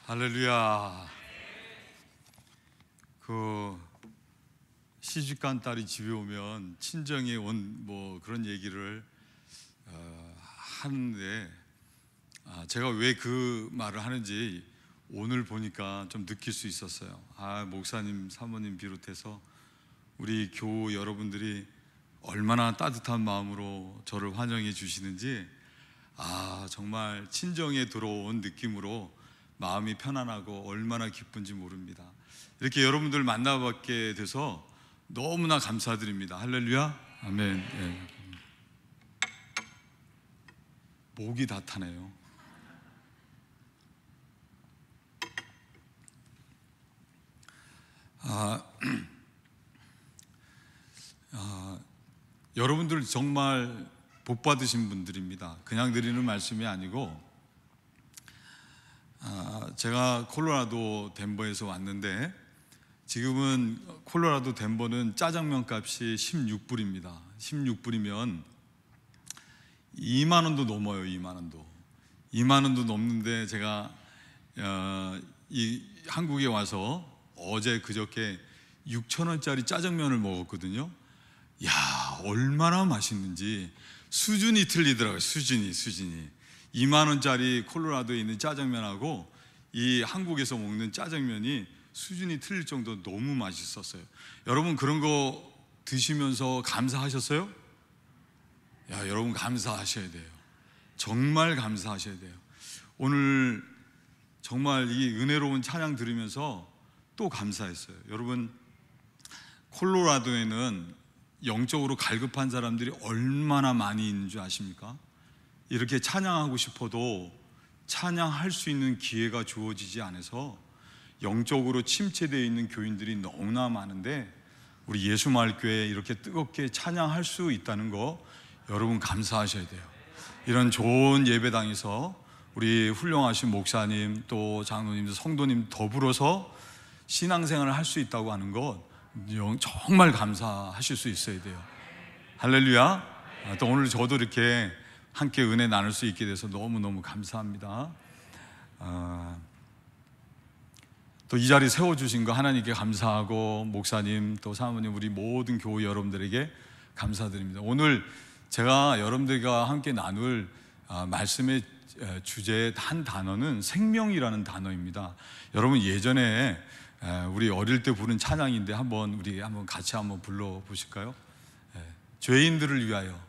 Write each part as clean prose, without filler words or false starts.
할렐루야. 시집간 딸이 집에 오면 친정에 온 그런 얘기를 하는데, 제가 왜 그 말을 하는지 오늘 보니까 좀 느낄 수 있었어요. 목사님, 사모님 비롯해서 우리 교우 여러분들이 얼마나 따뜻한 마음으로 저를 환영해 주시는지, 정말 친정에 들어온 느낌으로 마음이 편안하고 얼마나 기쁜지 모릅니다. 이렇게 여러분들 만나뵙게 돼서 너무나 감사드립니다. 할렐루야. 아멘. 네. 목이 다 타네요. 여러분들 정말 복 받으신 분들입니다. 그냥 드리는 말씀이 아니고, 제가 콜로라도 덴버에서 왔는데, 지금은 콜로라도 덴버는 짜장면 값이 16불입니다. 16불이면 2만 원도 넘어요. 2만 원도 넘는데, 제가 이 한국에 와서 어제 그저께 6천 원짜리 짜장면을 먹었거든요. 얼마나 맛있는지 수준이 틀리더라고요. 수준이 2만 원짜리 콜로라도에 있는 짜장면하고 이 한국에서 먹는 짜장면이 수준이 틀릴 정도로 너무 맛있었어요. 여러분 그런 거 드시면서 감사하셨어요? 여러분 감사하셔야 돼요. 정말 감사하셔야 돼요. 오늘 정말 이 은혜로운 찬양 들으면서 또 감사했어요. 여러분, 콜로라도에는 영적으로 갈급한 사람들이 얼마나 많이 있는 줄 아십니까? 이렇게 찬양하고 싶어도 찬양할 수 있는 기회가 주어지지 않아서 영적으로 침체되어 있는 교인들이 너무나 많은데, 우리 예수마을교회에 이렇게 뜨겁게 찬양할 수 있다는 거 여러분 감사하셔야 돼요. 이런 좋은 예배당에서 우리 훌륭하신 목사님, 또 장로님, 성도님 더불어서 신앙생활을 할 수 있다고 하는 것 정말 감사하실 수 있어야 돼요. 할렐루야. 또 오늘 저도 이렇게 함께 은혜 나눌 수 있게 돼서 너무너무 감사합니다. 또 이 자리 세워주신 거 하나님께 감사하고, 목사님 또 사모님, 우리 모든 교우 여러분들에게 감사드립니다. 오늘 제가 여러분들과 함께 나눌 말씀의 주제의 한 단어는 생명이라는 단어입니다. 여러분 예전에 우리 어릴 때 부른 찬양인데 우리 같이 불러보실까요? 죄인들을 위하여.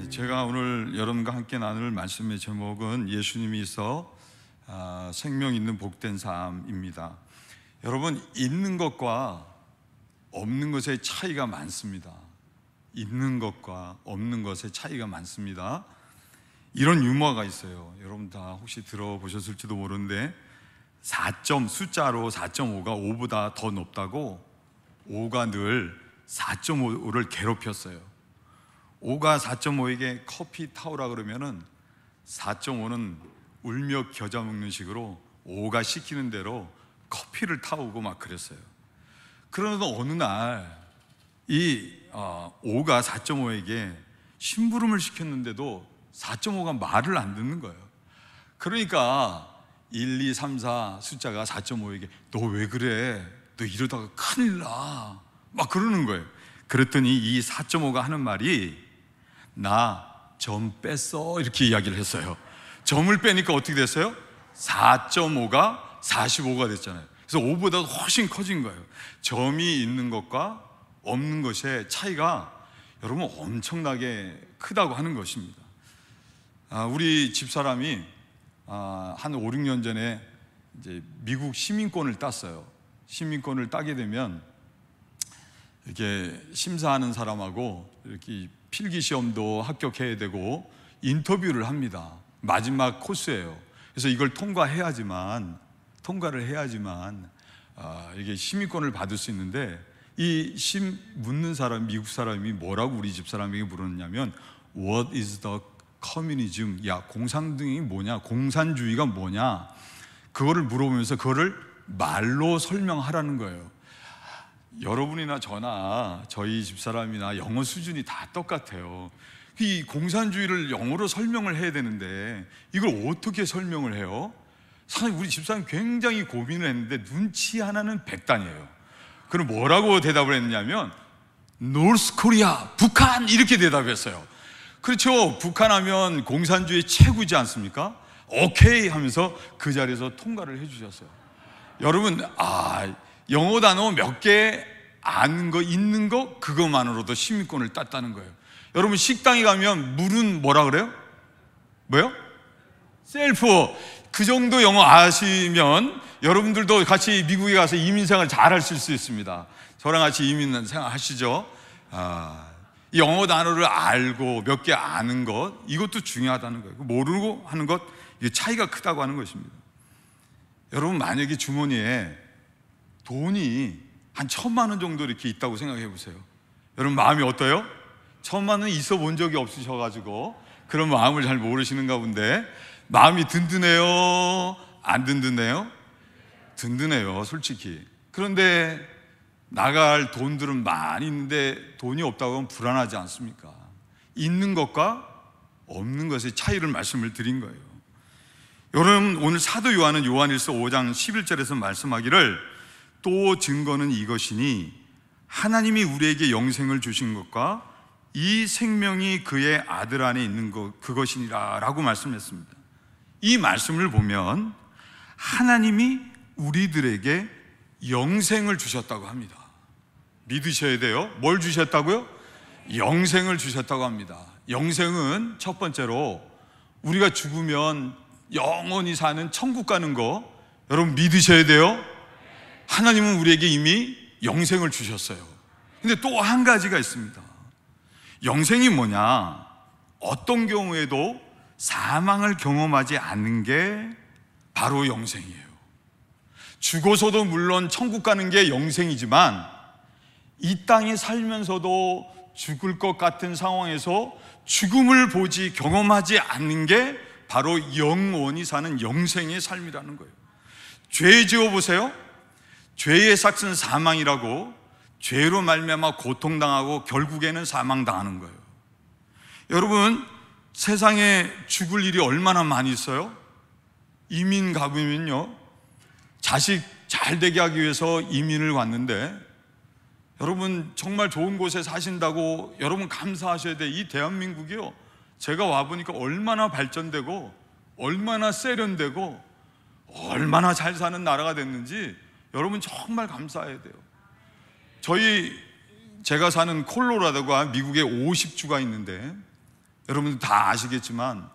제가 오늘 여러분과 함께 나눌 말씀의 제목은 예수님이 있어 생명 있는 복된 삶입니다. 여러분, 있는 것과 없는 것의 차이가 많습니다. 있는 것과 없는 것의 차이가 많습니다. 이런 유머가 있어요. 여러분 다 혹시 들어보셨을지도 모르는데, 숫자로 4.5가 5보다 더 높다고 5가 늘 4.5를 괴롭혔어요. 5가 4.5에게 커피 타오라 그러면은 4.5는 울며 겨자 먹는 식으로 5가 시키는 대로 커피를 타오고 막 그랬어요. 그러다 어느 날 이 5가 4.5에게 심부름을 시켰는데도 4.5가 말을 안 듣는 거예요. 그러니까 1, 2, 3, 4 숫자가 4.5에게 너 왜 그래? 너 이러다가 큰일 나. 막 그러는 거예요. 그랬더니 이 4.5가 하는 말이 나 점 뺐어, 이렇게 이야기를 했어요. 점을 빼니까 어떻게 됐어요? 4.5가 45가 됐잖아요. 그래서 5보다 훨씬 커진 거예요. 점이 있는 것과 없는 것의 차이가 여러분 엄청나게 크다고 하는 것입니다. 우리 집사람이 한 5, 6년 전에 이제 미국 시민권을 땄어요. 시민권을 따게 되면 이렇게 심사하는 사람하고 이렇게 필기 시험도 합격해야 되고 인터뷰를 합니다. 마지막 코스예요. 그래서 이걸 통과를 해야지만 이게 시민권을 받을 수 있는데, 묻는 사람, 미국 사람이 뭐라고 우리 집 사람에게 물었냐면 What is the communism? 공산등이 뭐냐? 공산주의가 뭐냐? 그거를 물어보면서 그거를 말로 설명하라는 거예요. 여러분이나 저나 저희 집사람이나 영어 수준이 다 똑같아요. 이 공산주의를 영어로 설명을 해야 되는데 이걸 어떻게 설명을 해요? 사실 우리 집사님 굉장히 고민을 했는데 눈치 하나는 백단이에요. 그럼 뭐라고 대답을 했냐면 노스 코리아, 북한, 이렇게 대답했어요. 그렇죠. 북한 하면 공산주의 최고지 않습니까? 오케이 하면서 그 자리에서 통과를 해주셨어요. 여러분, 영어 단어 몇 개 아는 거, 있는 거, 그것만으로도 시민권을 땄다는 거예요. 여러분, 식당에 가면 물은 뭐라 그래요? 뭐요? 셀프. 그 정도 영어 아시면 여러분들도 같이 미국에 가서 이민생활 잘 하실 수 있습니다. 저랑 같이 이민 생활 하시죠. 영어 단어를 알고 몇 개 아는 것, 이것도 중요하다는 거예요. 모르고 하는 것, 이게 차이가 크다고 하는 것입니다. 여러분, 만약에 주머니에 돈이 한 1,000만 원 정도 이렇게 있다고 생각해 보세요. 여러분, 마음이 어때요? 1,000만 원이 있어 본 적이 없으셔가지고 그런 마음을 잘 모르시는가 본데, 마음이 든든해요? 안 든든해요? 든든해요, 솔직히. 그런데 나갈 돈들은 많이 있는데 돈이 없다고 하면 불안하지 않습니까? 있는 것과 없는 것의 차이를 말씀을 드린 거예요. 여러분, 오늘 사도 요한은 요한일서 5장 11절에서 말씀하기를 또 증거는 이것이니 하나님이 우리에게 영생을 주신 것과 이 생명이 그의 아들 안에 있는 것, 그것이니라 라고 말씀했습니다. 이 말씀을 보면 하나님이 우리들에게 영생을 주셨다고 합니다. 믿으셔야 돼요. 뭘 주셨다고요? 영생을 주셨다고 합니다. 영생은 첫 번째로 우리가 죽으면 영원히 사는 천국 가는 거, 여러분 믿으셔야 돼요. 하나님은 우리에게 이미 영생을 주셨어요. 근데 또 한 가지가 있습니다. 영생이 뭐냐? 어떤 경우에도 사망을 경험하지 않는 게 바로 영생이에요. 죽어서도 물론 천국 가는 게 영생이지만 이 땅에 살면서도 죽을 것 같은 상황에서 죽음을 보지 경험하지 않는 게 바로 영원히 사는 영생의 삶이라는 거예요. 죄 지어 보세요. 죄의 삭은 사망이라고, 죄로 말미암아 고통당하고 결국에는 사망당하는 거예요. 여러분, 세상에 죽을 일이 얼마나 많이 있어요? 이민 가보면요, 자식 잘 되게 하기 위해서 이민을 왔는데, 여러분 정말 좋은 곳에 사신다고 여러분 감사하셔야 돼. 이 대한민국이요, 제가 와보니까 얼마나 발전되고 얼마나 세련되고 얼마나 잘 사는 나라가 됐는지 여러분 정말 감사해야 돼요. 제가 사는 콜로라도가 미국에 50주가 있는데, 여러분들 다 아시겠지만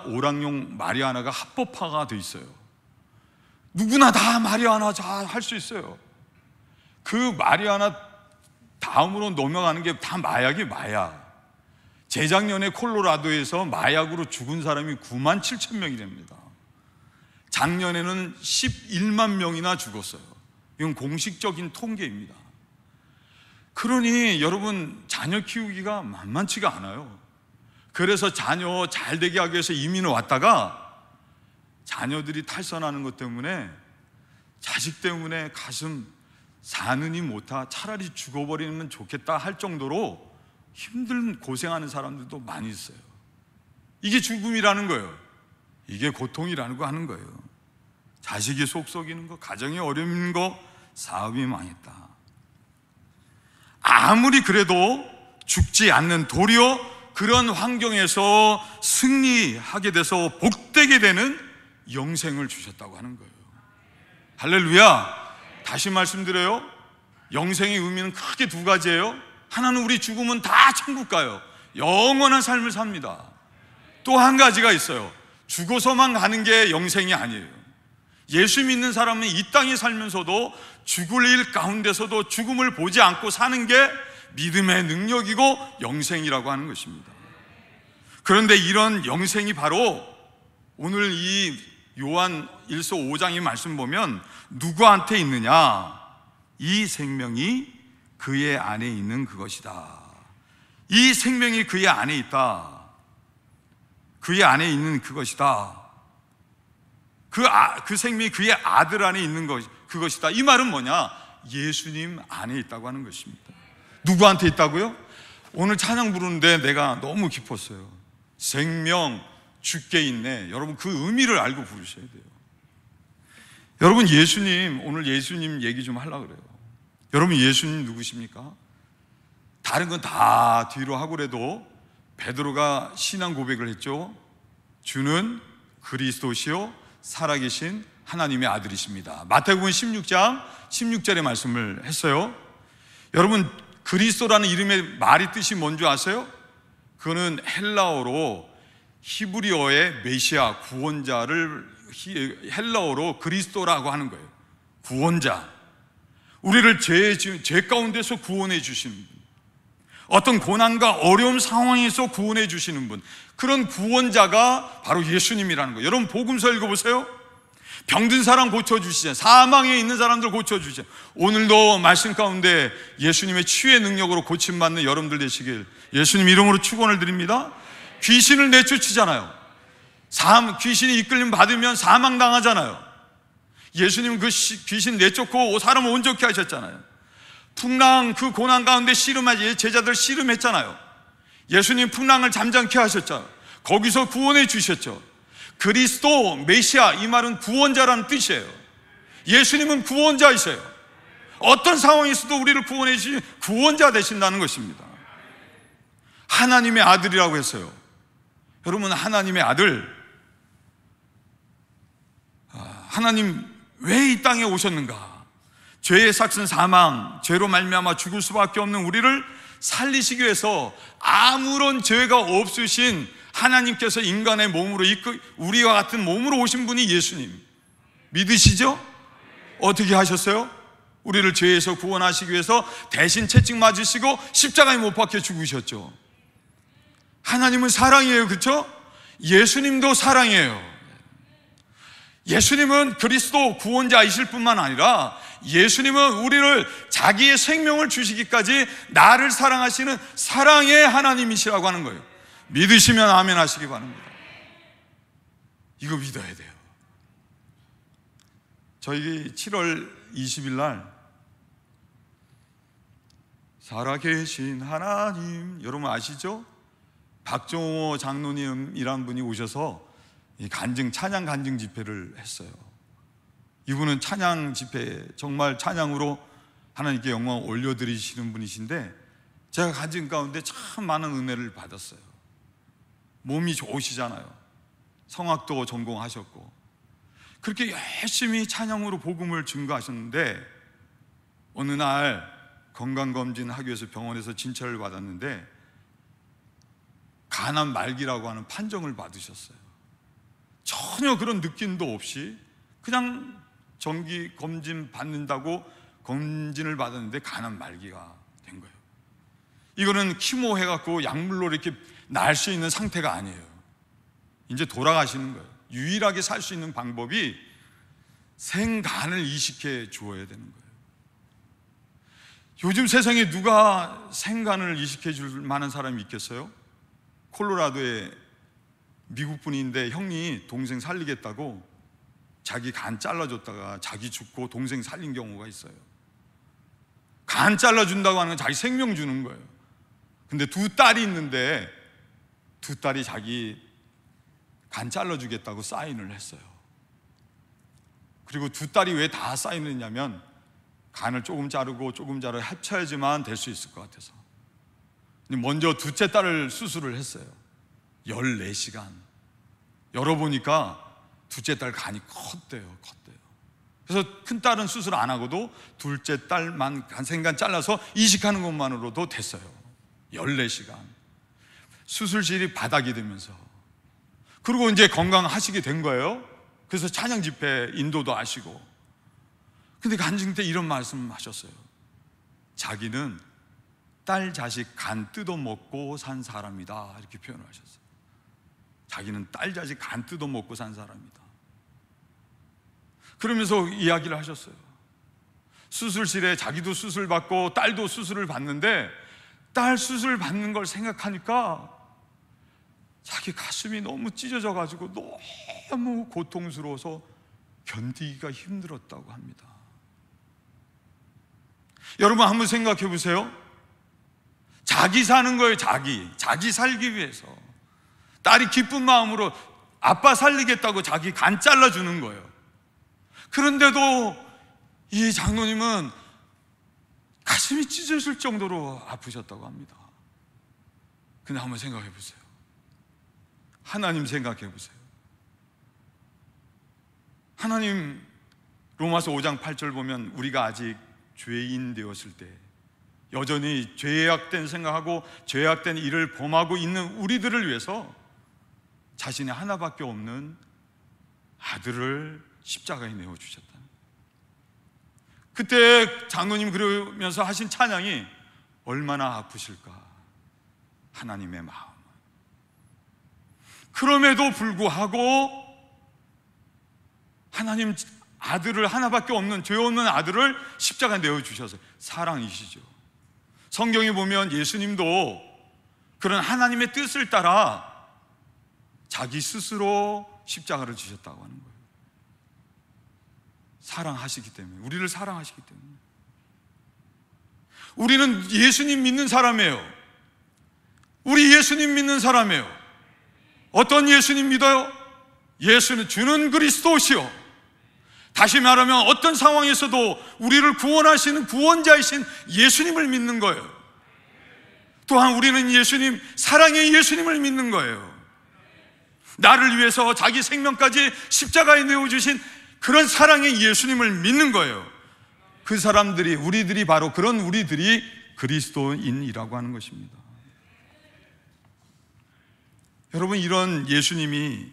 오랑용 마리아나가 합법화가 돼 있어요. 누구나 다 마리아나 잘 할 수 있어요. 그 마리아나 다음으로 넘어가는 게 다 마약이 마약. 재작년에 콜로라도에서 마약으로 죽은 사람이 9만 7천 명이 됩니다. 작년에는 11만 명이나 죽었어요. 이건 공식적인 통계입니다. 그러니 여러분, 자녀 키우기가 만만치가 않아요. 그래서 자녀 잘 되게 하기 위해서 이민을 왔다가 자녀들이 탈선하는 것 때문에, 자식 때문에 가슴 사느니 못하, 차라리 죽어버리면 좋겠다 할 정도로 힘든 고생하는 사람들도 많이 있어요. 이게 죽음이라는 거예요. 이게 고통이라는 거 하는 거예요. 자식이 속 썩이는 거, 가정이 어려운 거, 사업이 망했다. 아무리 그래도 죽지 않는, 도리어 그런 환경에서 승리하게 돼서 복되게 되는 영생을 주셨다고 하는 거예요. 할렐루야. 다시 말씀드려요. 영생의 의미는 크게 두 가지예요. 하나는 우리 죽으면 다 천국 가요. 영원한 삶을 삽니다. 또 한 가지가 있어요. 죽어서만 가는 게 영생이 아니에요. 예수 믿는 사람은 이 땅에 살면서도 죽을 일 가운데서도 죽음을 보지 않고 사는 게 믿음의 능력이고 영생이라고 하는 것입니다. 그런데 이런 영생이 바로 오늘 이 요한 1서 5장의 말씀 보면 누구한테 있느냐? 이 생명이 그의 안에 있는 그것이다. 이 생명이 그의 안에 있다. 그의 안에 있는 그것이다. 그 생명이 그의 아들 안에 있는 그것이다. 이 말은 뭐냐? 예수님 안에 있다고 하는 것입니다. 누구한테 있다고요? 오늘 찬양 부르는데 내가 너무 기뻤어요. 생명, 주께 있네. 여러분 그 의미를 알고 부르셔야 돼요. 여러분 예수님, 오늘 예수님 얘기 좀 하려고 그래요. 여러분 예수님 누구십니까? 다른 건 다 뒤로 하고 그래도 베드로가 신앙 고백을 했죠. 주는 그리스도시요 살아계신 하나님의 아들이십니다. 마태복음 16장 16절의 말씀을 했어요. 여러분 그리스도라는 이름의 말이 뜻이 뭔지 아세요? 그거는 헬라어로 히브리어의 메시아 구원자를 헬라어로 그리스도라고 하는 거예요. 구원자, 우리를 죄 가운데서 구원해 주시는 분, 어떤 고난과 어려움 상황에서 구원해 주시는 분, 그런 구원자가 바로 예수님이라는 거예요. 여러분 복음서 읽어보세요. 병든 사람 고쳐주시잖아요. 사망에 있는 사람들 고쳐주시잖아요. 오늘도 말씀 가운데 예수님의 치유의 능력으로 고침받는 여러분들 되시길 예수님 이름으로 축원을 드립니다. 귀신을 내쫓으잖아요. 귀신이 이끌림 받으면 사망당하잖아요. 예수님은 그 귀신 내쫓고 사람을 온전케 하셨잖아요. 풍랑 그 고난 가운데 씨름하지, 제자들 씨름했잖아요. 예수님 풍랑을 잠잠케 하셨잖아요. 거기서 구원해 주셨죠. 그리스도, 메시아, 이 말은 구원자라는 뜻이에요. 예수님은 구원자이세요. 어떤 상황에서도 우리를 구원해 주신 구원자 되신다는 것입니다. 하나님의 아들이라고 했어요. 여러분 하나님의 아들, 하나님 왜 이 땅에 오셨는가? 죄의 삭슨 사망, 죄로 말미암아 죽을 수밖에 없는 우리를 살리시기 위해서 아무런 죄가 없으신 하나님께서 인간의 몸으로 우리와 같은 몸으로 오신 분이 예수님. 믿으시죠? 어떻게 하셨어요? 우리를 죄에서 구원하시기 위해서 대신 채찍 맞으시고 십자가에 못 박혀 죽으셨죠. 하나님은 사랑이에요, 그렇죠? 예수님도 사랑이에요. 예수님은 그리스도 구원자이실 뿐만 아니라 예수님은 우리를 자기의 생명을 주시기까지 나를 사랑하시는 사랑의 하나님이시라고 하는 거예요. 믿으시면 아멘 하시기 바랍니다. 이거 믿어야 돼요. 저희 7월 20일 날 살아계신 하나님, 여러분 아시죠? 박정호 장로님이란 분이 오셔서 찬양 간증 집회를 했어요. 이분은 찬양 집회, 정말 찬양으로 하나님께 영광 올려드리시는 분이신데 제가 간증 가운데 참 많은 은혜를 받았어요. 몸이 좋으시잖아요. 성악도 전공하셨고 그렇게 열심히 찬양으로 복음을 증거하셨는데 어느 날 건강검진하기 위해서 병원에서 진찰을 받았는데 간암 말기라고 하는 판정을 받으셨어요. 전혀 그런 느낌도 없이 그냥 정기 검진 받는다고 검진을 받았는데 간암 말기가 된 거예요. 이거는 키모 해갖고 약물로 이렇게 나을 수 있는 상태가 아니에요. 이제 돌아가시는 거예요. 유일하게 살 수 있는 방법이 생간을 이식해 주어야 되는 거예요. 요즘 세상에 누가 생간을 이식해 줄 만한 사람이 있겠어요? 콜로라도에 미국 분인데 형이 동생 살리겠다고 자기 간 잘라줬다가 자기 죽고 동생 살린 경우가 있어요. 간 잘라준다고 하는 건 자기 생명 주는 거예요. 근데 두 딸이 있는데 두 딸이 자기 간 잘라주겠다고 사인을 했어요. 그리고 두 딸이 왜 다 사인을 했냐면 간을 조금 자르고 조금 자르고 합쳐야지만 될 수 있을 것 같아서. 먼저 둘째 딸을 수술을 했어요. 14시간. 열어보니까 둘째 딸 간이 컸대요. 그래서 큰 딸은 수술 안 하고도 둘째 딸만 생간 잘라서 이식하는 것만으로도 됐어요. 14시간. 수술실이 바닥이 되면서. 그리고 이제 건강하시게 된 거예요. 그래서 찬양 집회 인도도 하시고. 근데 간증 때 이런 말씀 하셨어요. 자기는 딸 자식 간 뜯어먹고 산 사람이다, 이렇게 표현을 하셨어요. 자기는 딸 자식 간 뜯어먹고 산 사람이다. 그러면서 이야기를 하셨어요. 수술실에 자기도 수술 받고 딸도 수술을 받는데 딸 수술 받는 걸 생각하니까 자기 가슴이 너무 찢어져 가지고 너무 고통스러워서 견디기가 힘들었다고 합니다. 여러분 한번 생각해 보세요. 자기 사는 거예요. 자기 살기 위해서. 딸이 기쁜 마음으로 아빠 살리겠다고 자기 간 잘라주는 거예요. 그런데도 이 장로님은 가슴이 찢어질 정도로 아프셨다고 합니다. 근데 한번 생각해 보세요. 하나님 생각해 보세요. 하나님, 로마서 5장 8절 보면 우리가 아직 죄인 되었을 때 여전히 죄악된 생각하고 죄악된 일을 범하고 있는 우리들을 위해서 자신의 하나밖에 없는 아들을 십자가에 내어주셨다. 그때 장로님 그러면서 하신 찬양이 얼마나 아프실까, 하나님의 마음. 그럼에도 불구하고 하나님 아들을, 하나밖에 없는 죄 없는 아들을 십자가에 내어주셔서 사랑이시죠. 성경에 보면 예수님도 그런 하나님의 뜻을 따라 자기 스스로 십자가를 지셨다고 하는 거예요. 사랑하시기 때문에, 우리를 사랑하시기 때문에. 우리는 예수님 믿는 사람이에요. 우리 예수님 믿는 사람이에요. 어떤 예수님 믿어요? 예수는 주는 그리스도시요, 다시 말하면 어떤 상황에서도 우리를 구원하시는 구원자이신 예수님을 믿는 거예요. 또한 우리는 예수님, 사랑의 예수님을 믿는 거예요. 나를 위해서 자기 생명까지 십자가에 내어주신 그런 사랑의 예수님을 믿는 거예요. 그 사람들이, 우리들이 바로 그런 우리들이 그리스도인이라고 하는 것입니다. 여러분, 이런 예수님이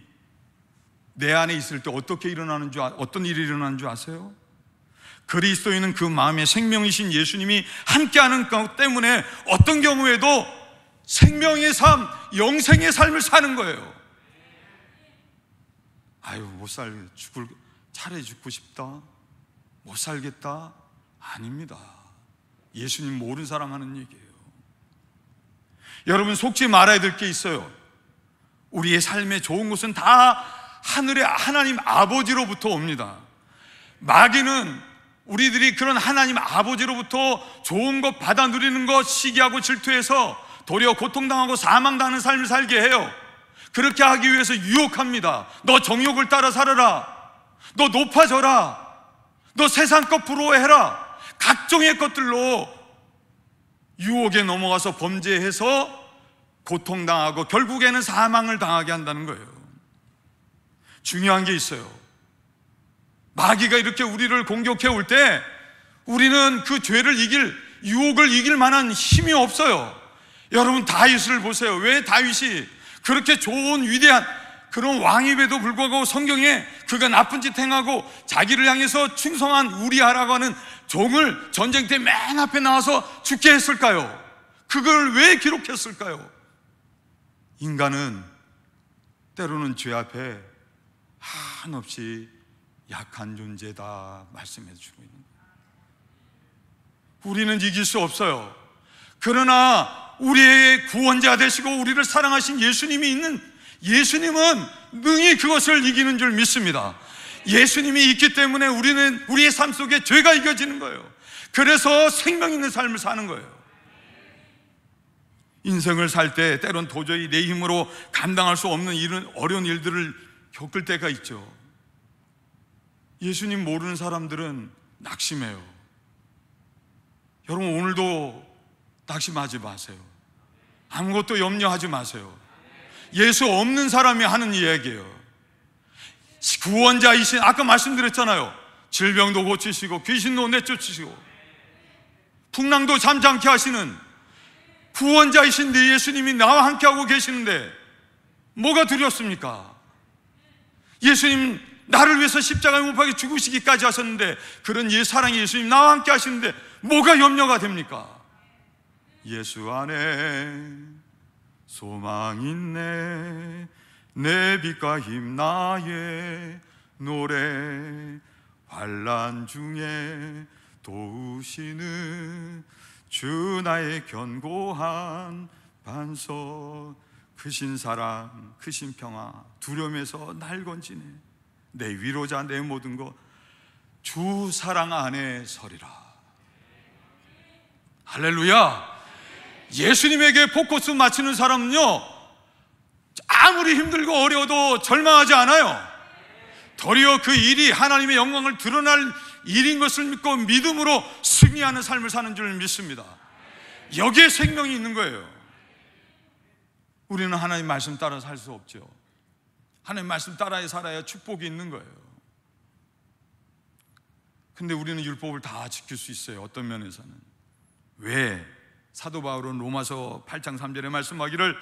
내 안에 있을 때 어떻게 일어나는 줄, 어떤 일이 일어나는 줄 아세요? 그리스도인은 그 마음에 생명이신 예수님이 함께하는 것 때문에 어떤 경우에도 생명의 삶, 영생의 삶을 사는 거예요. 아유, 못 살, 차라리 죽고 싶다, 못 살겠다, 아닙니다. 예수님 모르는 사람 하는 얘기예요. 여러분, 속지 말아야 될 게 있어요. 우리의 삶의 좋은 것은 다 하늘의 하나님 아버지로부터 옵니다. 마귀는 우리들이 그런 하나님 아버지로부터 좋은 것 받아 누리는 것 시기하고 질투해서 도리어 고통당하고 사망당하는 삶을 살게 해요. 그렇게 하기 위해서 유혹합니다. 너 정욕을 따라 살아라, 너 높아져라, 너 세상 것 부러워해라. 각종의 것들로 유혹에 넘어가서 범죄해서 고통당하고 결국에는 사망을 당하게 한다는 거예요. 중요한 게 있어요. 마귀가 이렇게 우리를 공격해 올 때 우리는 그 죄를 이길, 유혹을 이길 만한 힘이 없어요. 여러분, 다윗을 보세요. 왜 다윗이 그렇게 좋은 위대한 그런 왕임에도 불구하고 성경에 그가 나쁜 짓 행하고 자기를 향해서 충성한 우리아라고 하는 종을 전쟁 때 맨 앞에 나와서 죽게 했을까요? 그걸 왜 기록했을까요? 인간은 때로는 죄 앞에 한없이 약한 존재다 말씀해 주고 있는 거예요. 우리는 이길 수 없어요. 그러나 우리의 구원자 되시고 우리를 사랑하신 예수님이 있는, 예수님은 능히 그것을 이기는 줄 믿습니다. 예수님이 있기 때문에 우리는 우리의 삶 속에 죄가 이겨지는 거예요. 그래서 생명 있는 삶을 사는 거예요. 인생을 살 때 때론 도저히 내 힘으로 감당할 수 없는 이런 어려운 일들을 겪을 때가 있죠. 예수님 모르는 사람들은 낙심해요. 여러분, 오늘도 낙심하지 마세요. 아무것도 염려하지 마세요. 예수 없는 사람이 하는 이야기예요. 구원자이신, 아까 말씀드렸잖아요. 질병도 고치시고 귀신도 내쫓으시고 풍랑도 잠잠케 하시는 구원자이신 내 예수님이 나와 함께하고 계시는데 뭐가 두렵습니까? 예수님 나를 위해서 십자가에 못 박혀 죽으시기까지 하셨는데, 그런 사랑의 예수님 나와 함께 하시는데 뭐가 염려가 됩니까? 예수 안에 소망 있네, 내 빛과 힘 나의 노래, 환난 중에 도우시는 주 나의 견고한 반석, 크신 사랑, 크신 평화, 두려움에서 날 건지네, 내 위로자, 내 모든 것, 주 사랑 안에 서리라. 할렐루야. 예수님에게 포커스 맞추는 사람은요, 아무리 힘들고 어려워도 절망하지 않아요. 도리어 그 일이 하나님의 영광을 드러날 일인 것을 믿고 믿음으로 승리하는 삶을 사는 줄 믿습니다. 여기에 생명이 있는 거예요. 우리는 하나님 말씀 따라 살 수 없죠. 하나님 말씀 따라 살아야 축복이 있는 거예요. 근데 우리는 율법을 다 지킬 수 있어요. 어떤 면에서는. 왜? 사도 바울은 로마서 8장 3절에 말씀하기를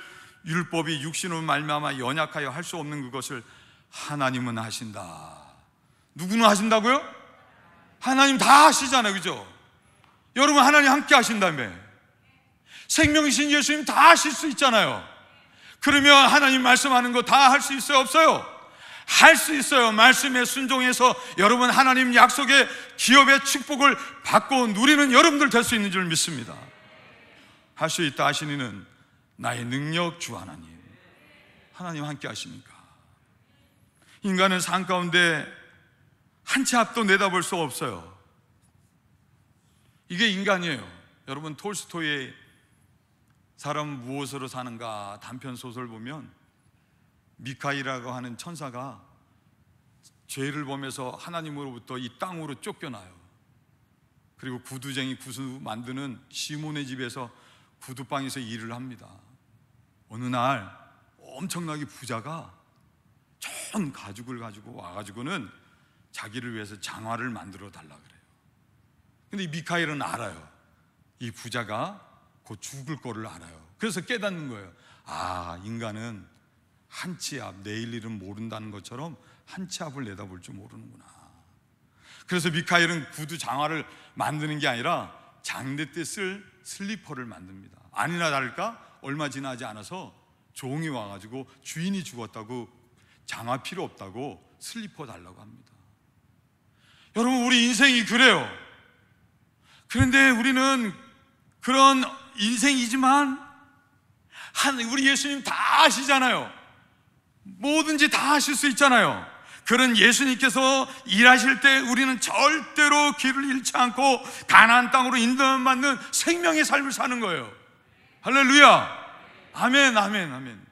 율법이 육신으로 말미암아 연약하여 할 수 없는 그것을 하나님은 하신다. 누구는 하신다고요? 하나님 다 하시잖아요. 그죠? 여러분 하나님 함께 하신다며. 생명이신 예수님 다 하실 수 있잖아요. 그러면 하나님 말씀하는 거 다 할 수 있어요? 없어요? 할 수 있어요. 말씀에 순종해서 여러분 하나님 약속의 기업의 축복을 받고 누리는 여러분들 될 수 있는 줄 믿습니다. 할 수 있다 하시니는 나의 능력 주 하나님. 하나님 함께 하십니까? 인간은 삶 가운데 한 치 앞도 내다볼 수 없어요. 이게 인간이에요. 여러분 톨스토이의 사람 무엇으로 사는가 단편 소설 보면 미카이라고 하는 천사가 죄를 범해서 하나님으로부터 이 땅으로 쫓겨나요. 그리고 구두쟁이 구두 만드는 시몬의 집에서 구두방에서 일을 합니다. 어느 날 엄청나게 부자가 전 가죽을 가지고 와가지고는 자기를 위해서 장화를 만들어 달라 그래요. 근데 이 미카엘은 알아요. 이 부자가 곧 죽을 거를 알아요. 그래서 깨닫는 거예요. 아, 인간은 한 치 앞, 내일 일은 모른다는 것처럼 한 치 앞을 내다볼 줄 모르는구나. 그래서 미카엘은 구두 장화를 만드는 게 아니라 장례 때 쓸 슬리퍼를 만듭니다. 아니나 다를까 얼마 지나지 않아서 종이 와가지고 주인이 죽었다고 장화 필요 없다고 슬리퍼 달라고 합니다. 여러분 우리 인생이 그래요. 그런데 우리는 그런 인생이지만 우리 예수님 다 아시잖아요. 뭐든지 다 하실 수 있잖아요. 그런 예수님께서 일하실 때 우리는 절대로 길을 잃지 않고 가나안 땅으로 인도받는 생명의 삶을 사는 거예요. 할렐루야. 아멘, 아멘, 아멘.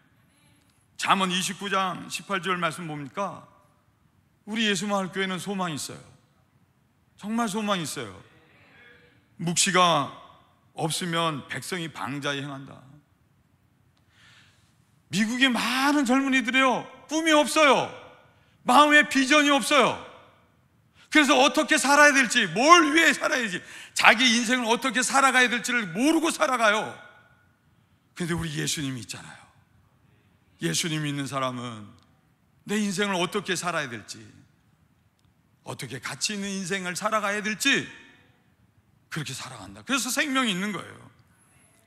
잠언 29장 18절 말씀 봅니까? 우리 예수마을교회는 소망이 있어요. 정말 소망이 있어요. 묵시가 없으면 백성이 방자에 행한다. 미국의 많은 젊은이들이요, 꿈이 없어요. 마음에 비전이 없어요. 그래서 어떻게 살아야 될지, 뭘 위해 살아야지, 자기 인생을 어떻게 살아가야 될지를 모르고 살아가요. 그런데 우리 예수님이 있잖아요. 예수님이 있는 사람은 내 인생을 어떻게 살아야 될지, 어떻게 가치 있는 인생을 살아가야 될지 그렇게 살아간다. 그래서 생명이 있는 거예요.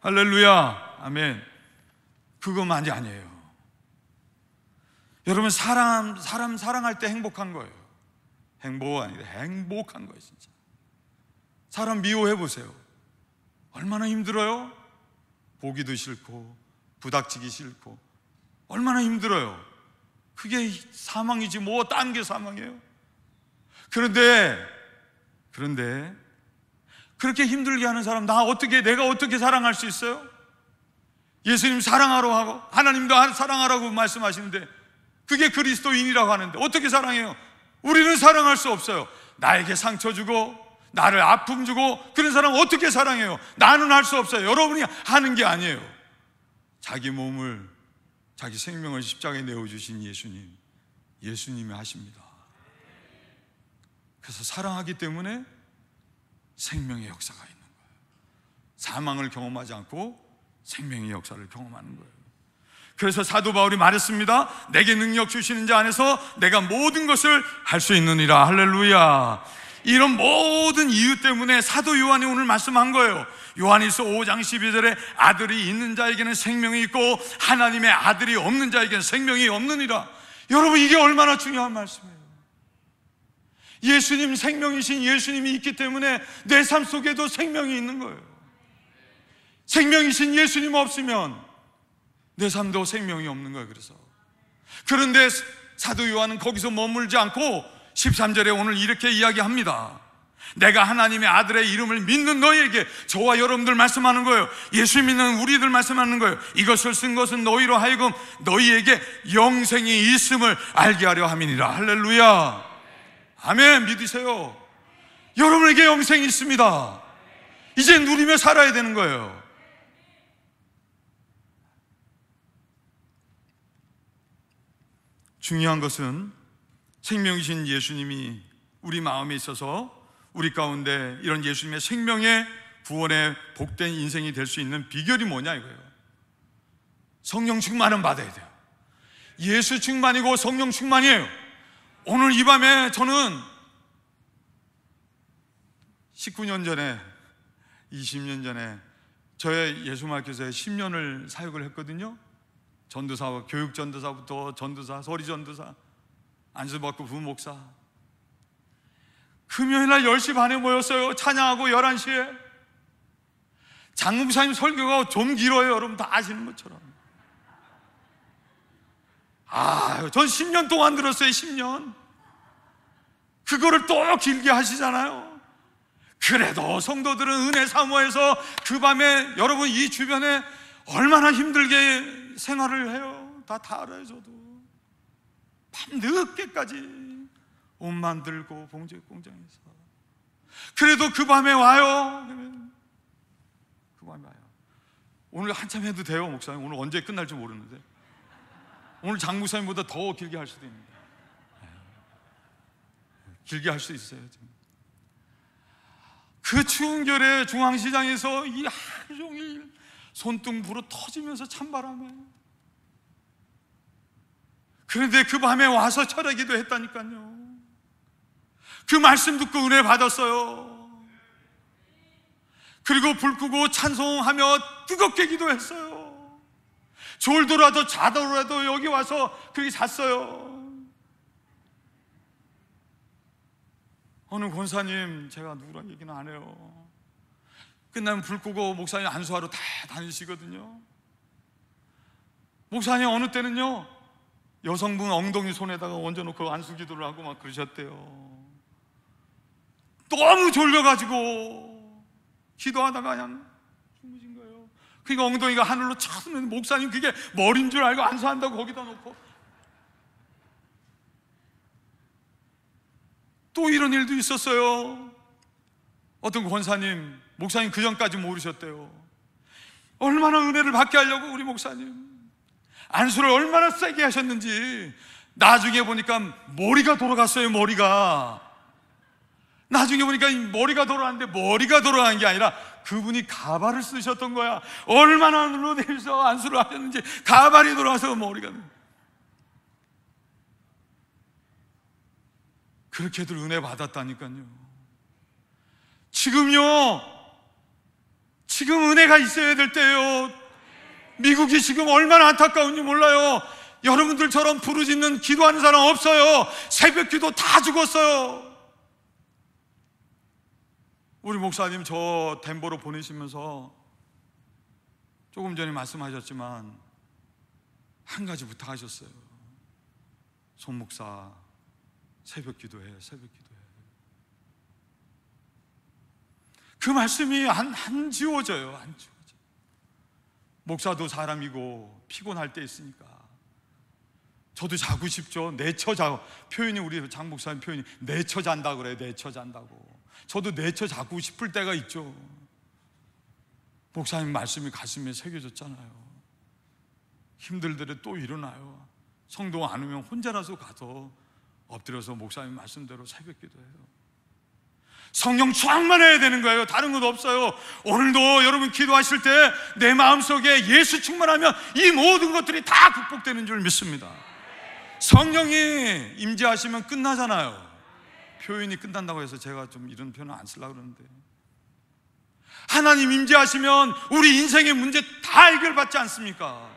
할렐루야. 아멘. 그것만이 아니에요. 여러분 사람 사랑할 때 행복한 거예요. 행복 아니라 행복한 거예요. 진짜 사람 미워해 보세요. 얼마나 힘들어요? 보기도 싫고 부닥치기 싫고 얼마나 힘들어요. 그게 사망이지 뭐 딴 게 사망이에요. 그런데 그렇게 힘들게 하는 사람 내가 어떻게 사랑할 수 있어요? 예수님 사랑하라고 하고 하나님도 사랑하라고 말씀하시는데 그게 그리스도인이라고 하는데 어떻게 사랑해요? 우리는 사랑할 수 없어요. 나에게 상처 주고 나를 아픔 주고 그런 사람 어떻게 사랑해요? 나는 할 수 없어요. 여러분이 하는 게 아니에요. 자기 몸을, 자기 생명을 십자가에 내어주신 예수님이 하십니다. 그래서 사랑하기 때문에 생명의 역사가 있는 거예요. 사망을 경험하지 않고 생명의 역사를 경험하는 거예요. 그래서 사도 바울이 말했습니다. 내게 능력 주시는 자 안에서 내가 모든 것을 할 수 있느니라. 할렐루야. 이런 모든 이유 때문에 사도 요한이 오늘 말씀한 거예요. 요한일서 5장 12절에 아들이 있는 자에게는 생명이 있고 하나님의 아들이 없는 자에게는 생명이 없느니라. 여러분 이게 얼마나 중요한 말씀이에요. 예수님, 생명이신 예수님이 있기 때문에 내 삶 속에도 생명이 있는 거예요. 생명이신 예수님 없으면 내 삶도 생명이 없는 거예요. 그런데 사도 요한은 거기서 머물지 않고 13절에 오늘 이렇게 이야기합니다. 내가 하나님의 아들의 이름을 믿는 너희에게, 저와 여러분들 말씀하는 거예요. 예수 믿는 우리들 말씀하는 거예요. 이것을 쓴 것은 너희로 하여금 너희에게 영생이 있음을 알게 하려 함이니라. 할렐루야. 아멘. 믿으세요. 여러분에게 영생이 있습니다. 이제 누리며 살아야 되는 거예요. 중요한 것은 생명이신 예수님이 우리 마음에 있어서 우리 가운데 이런 예수님의 생명의 구원의 복된 인생이 될 수 있는 비결이 뭐냐 이거예요. 성령 충만은 받아야 돼요. 예수 충만이고 성령 충만이에요. 오늘 이 밤에 저는 19년 전에 20년 전에 저의 예수마을교회에 10년을 사역을 했거든요. 전도사와 교육전도사부터 전도사, 서리전도사, 안수받고 부목사. 금요일날 10시 반에 모였어요. 찬양하고 11시에. 장목사님 설교가 좀 길어요. 여러분 다 아시는 것처럼. 전 10년 동안 들었어요. 10년. 그거를 또 길게 하시잖아요. 그래도 성도들은 은혜 사모해서 그 밤에 여러분 이 주변에 얼마나 힘들게 생활을 해요. 다 알아요. 저도 밤 늦게까지 옷 만들고 봉제 공장에서. 그래도 그 밤에 와요. 그 밤에 와요. 오늘 한참 해도 돼요. 목사님 오늘 언제 끝날지 모르는데 오늘 장 목사님보다 더 길게 할 수도 있는데 길게 할 수 있어요. 지금. 그 추운 겨울에 중앙시장에서 이 하루 종일 손등 불어 터지면서 찬바람에. 그런데 그 밤에 와서 철회기도 했다니까요. 그 말씀 듣고 은혜 받았어요. 그리고 불 끄고 찬송하며 뜨겁게 기도했어요. 졸더라도 자더라도 여기 와서 그렇게 잤어요. 어느 권사님, 제가 누구랑 얘기는 안 해요. 끝나면 불 끄고 목사님 안수하러 다 다니시거든요. 목사님 어느 때는요 여성분 엉덩이 손에다가 얹어놓고 안수 기도를 하고 막 그러셨대요. 너무 졸려가지고 기도하다가 그냥 주무신 거예요. 그러니까 엉덩이가 하늘로 쳐서는 목사님 그게 머리인 줄 알고 안수한다고 거기다 놓고. 또 이런 일도 있었어요. 어떤 권사님, 목사님 그 전까지 모르셨대요. 얼마나 은혜를 받게 하려고 우리 목사님 안수를 얼마나 세게 하셨는지 나중에 보니까 머리가 돌아갔어요. 머리가 나중에 보니까 머리가 돌아갔는데 머리가 돌아간 게 아니라 그분이 가발을 쓰셨던 거야. 얼마나 눌러내서 안수를 하셨는지 가발이 돌아와서 머리가. 그렇게들 은혜 받았다니까요. 지금요, 지금 은혜가 있어야 될 때예요. 미국이 지금 얼마나 안타까운지 몰라요. 여러분들처럼 부르짖는 기도하는 사람 없어요. 새벽 기도 다 죽었어요. 우리 목사님 저 덴버로 보내시면서 조금 전에 말씀하셨지만 한 가지 부탁하셨어요. 손 목사 새벽 기도해, 새벽 기도해. 그 말씀이 안 지워져요. 안 지워져. 목사도 사람이고 피곤할 때 있으니까 저도 자고 싶죠. 내쳐 자고. 표현이 우리 장 목사님 표현이 내쳐 잔다 그래요. 내쳐 잔다고. 저도 내쳐 자고 싶을 때가 있죠. 목사님 말씀이 가슴에 새겨졌잖아요. 힘들더라도 또 일어나요. 성도 안 오면 혼자라서 가서 엎드려서 목사님 말씀대로 새벽 기도해요. 성령 충만해야 되는 거예요. 다른 것 없어요. 오늘도 여러분 기도하실 때 내 마음속에 예수 충만하면 이 모든 것들이 다 극복되는 줄 믿습니다. 성령이 임재하시면 끝나잖아요. 표현이 끝난다고 해서 제가 좀 이런 표현을 안 쓰려고 그러는데, 하나님 임재하시면 우리 인생의 문제 다 해결받지 않습니까?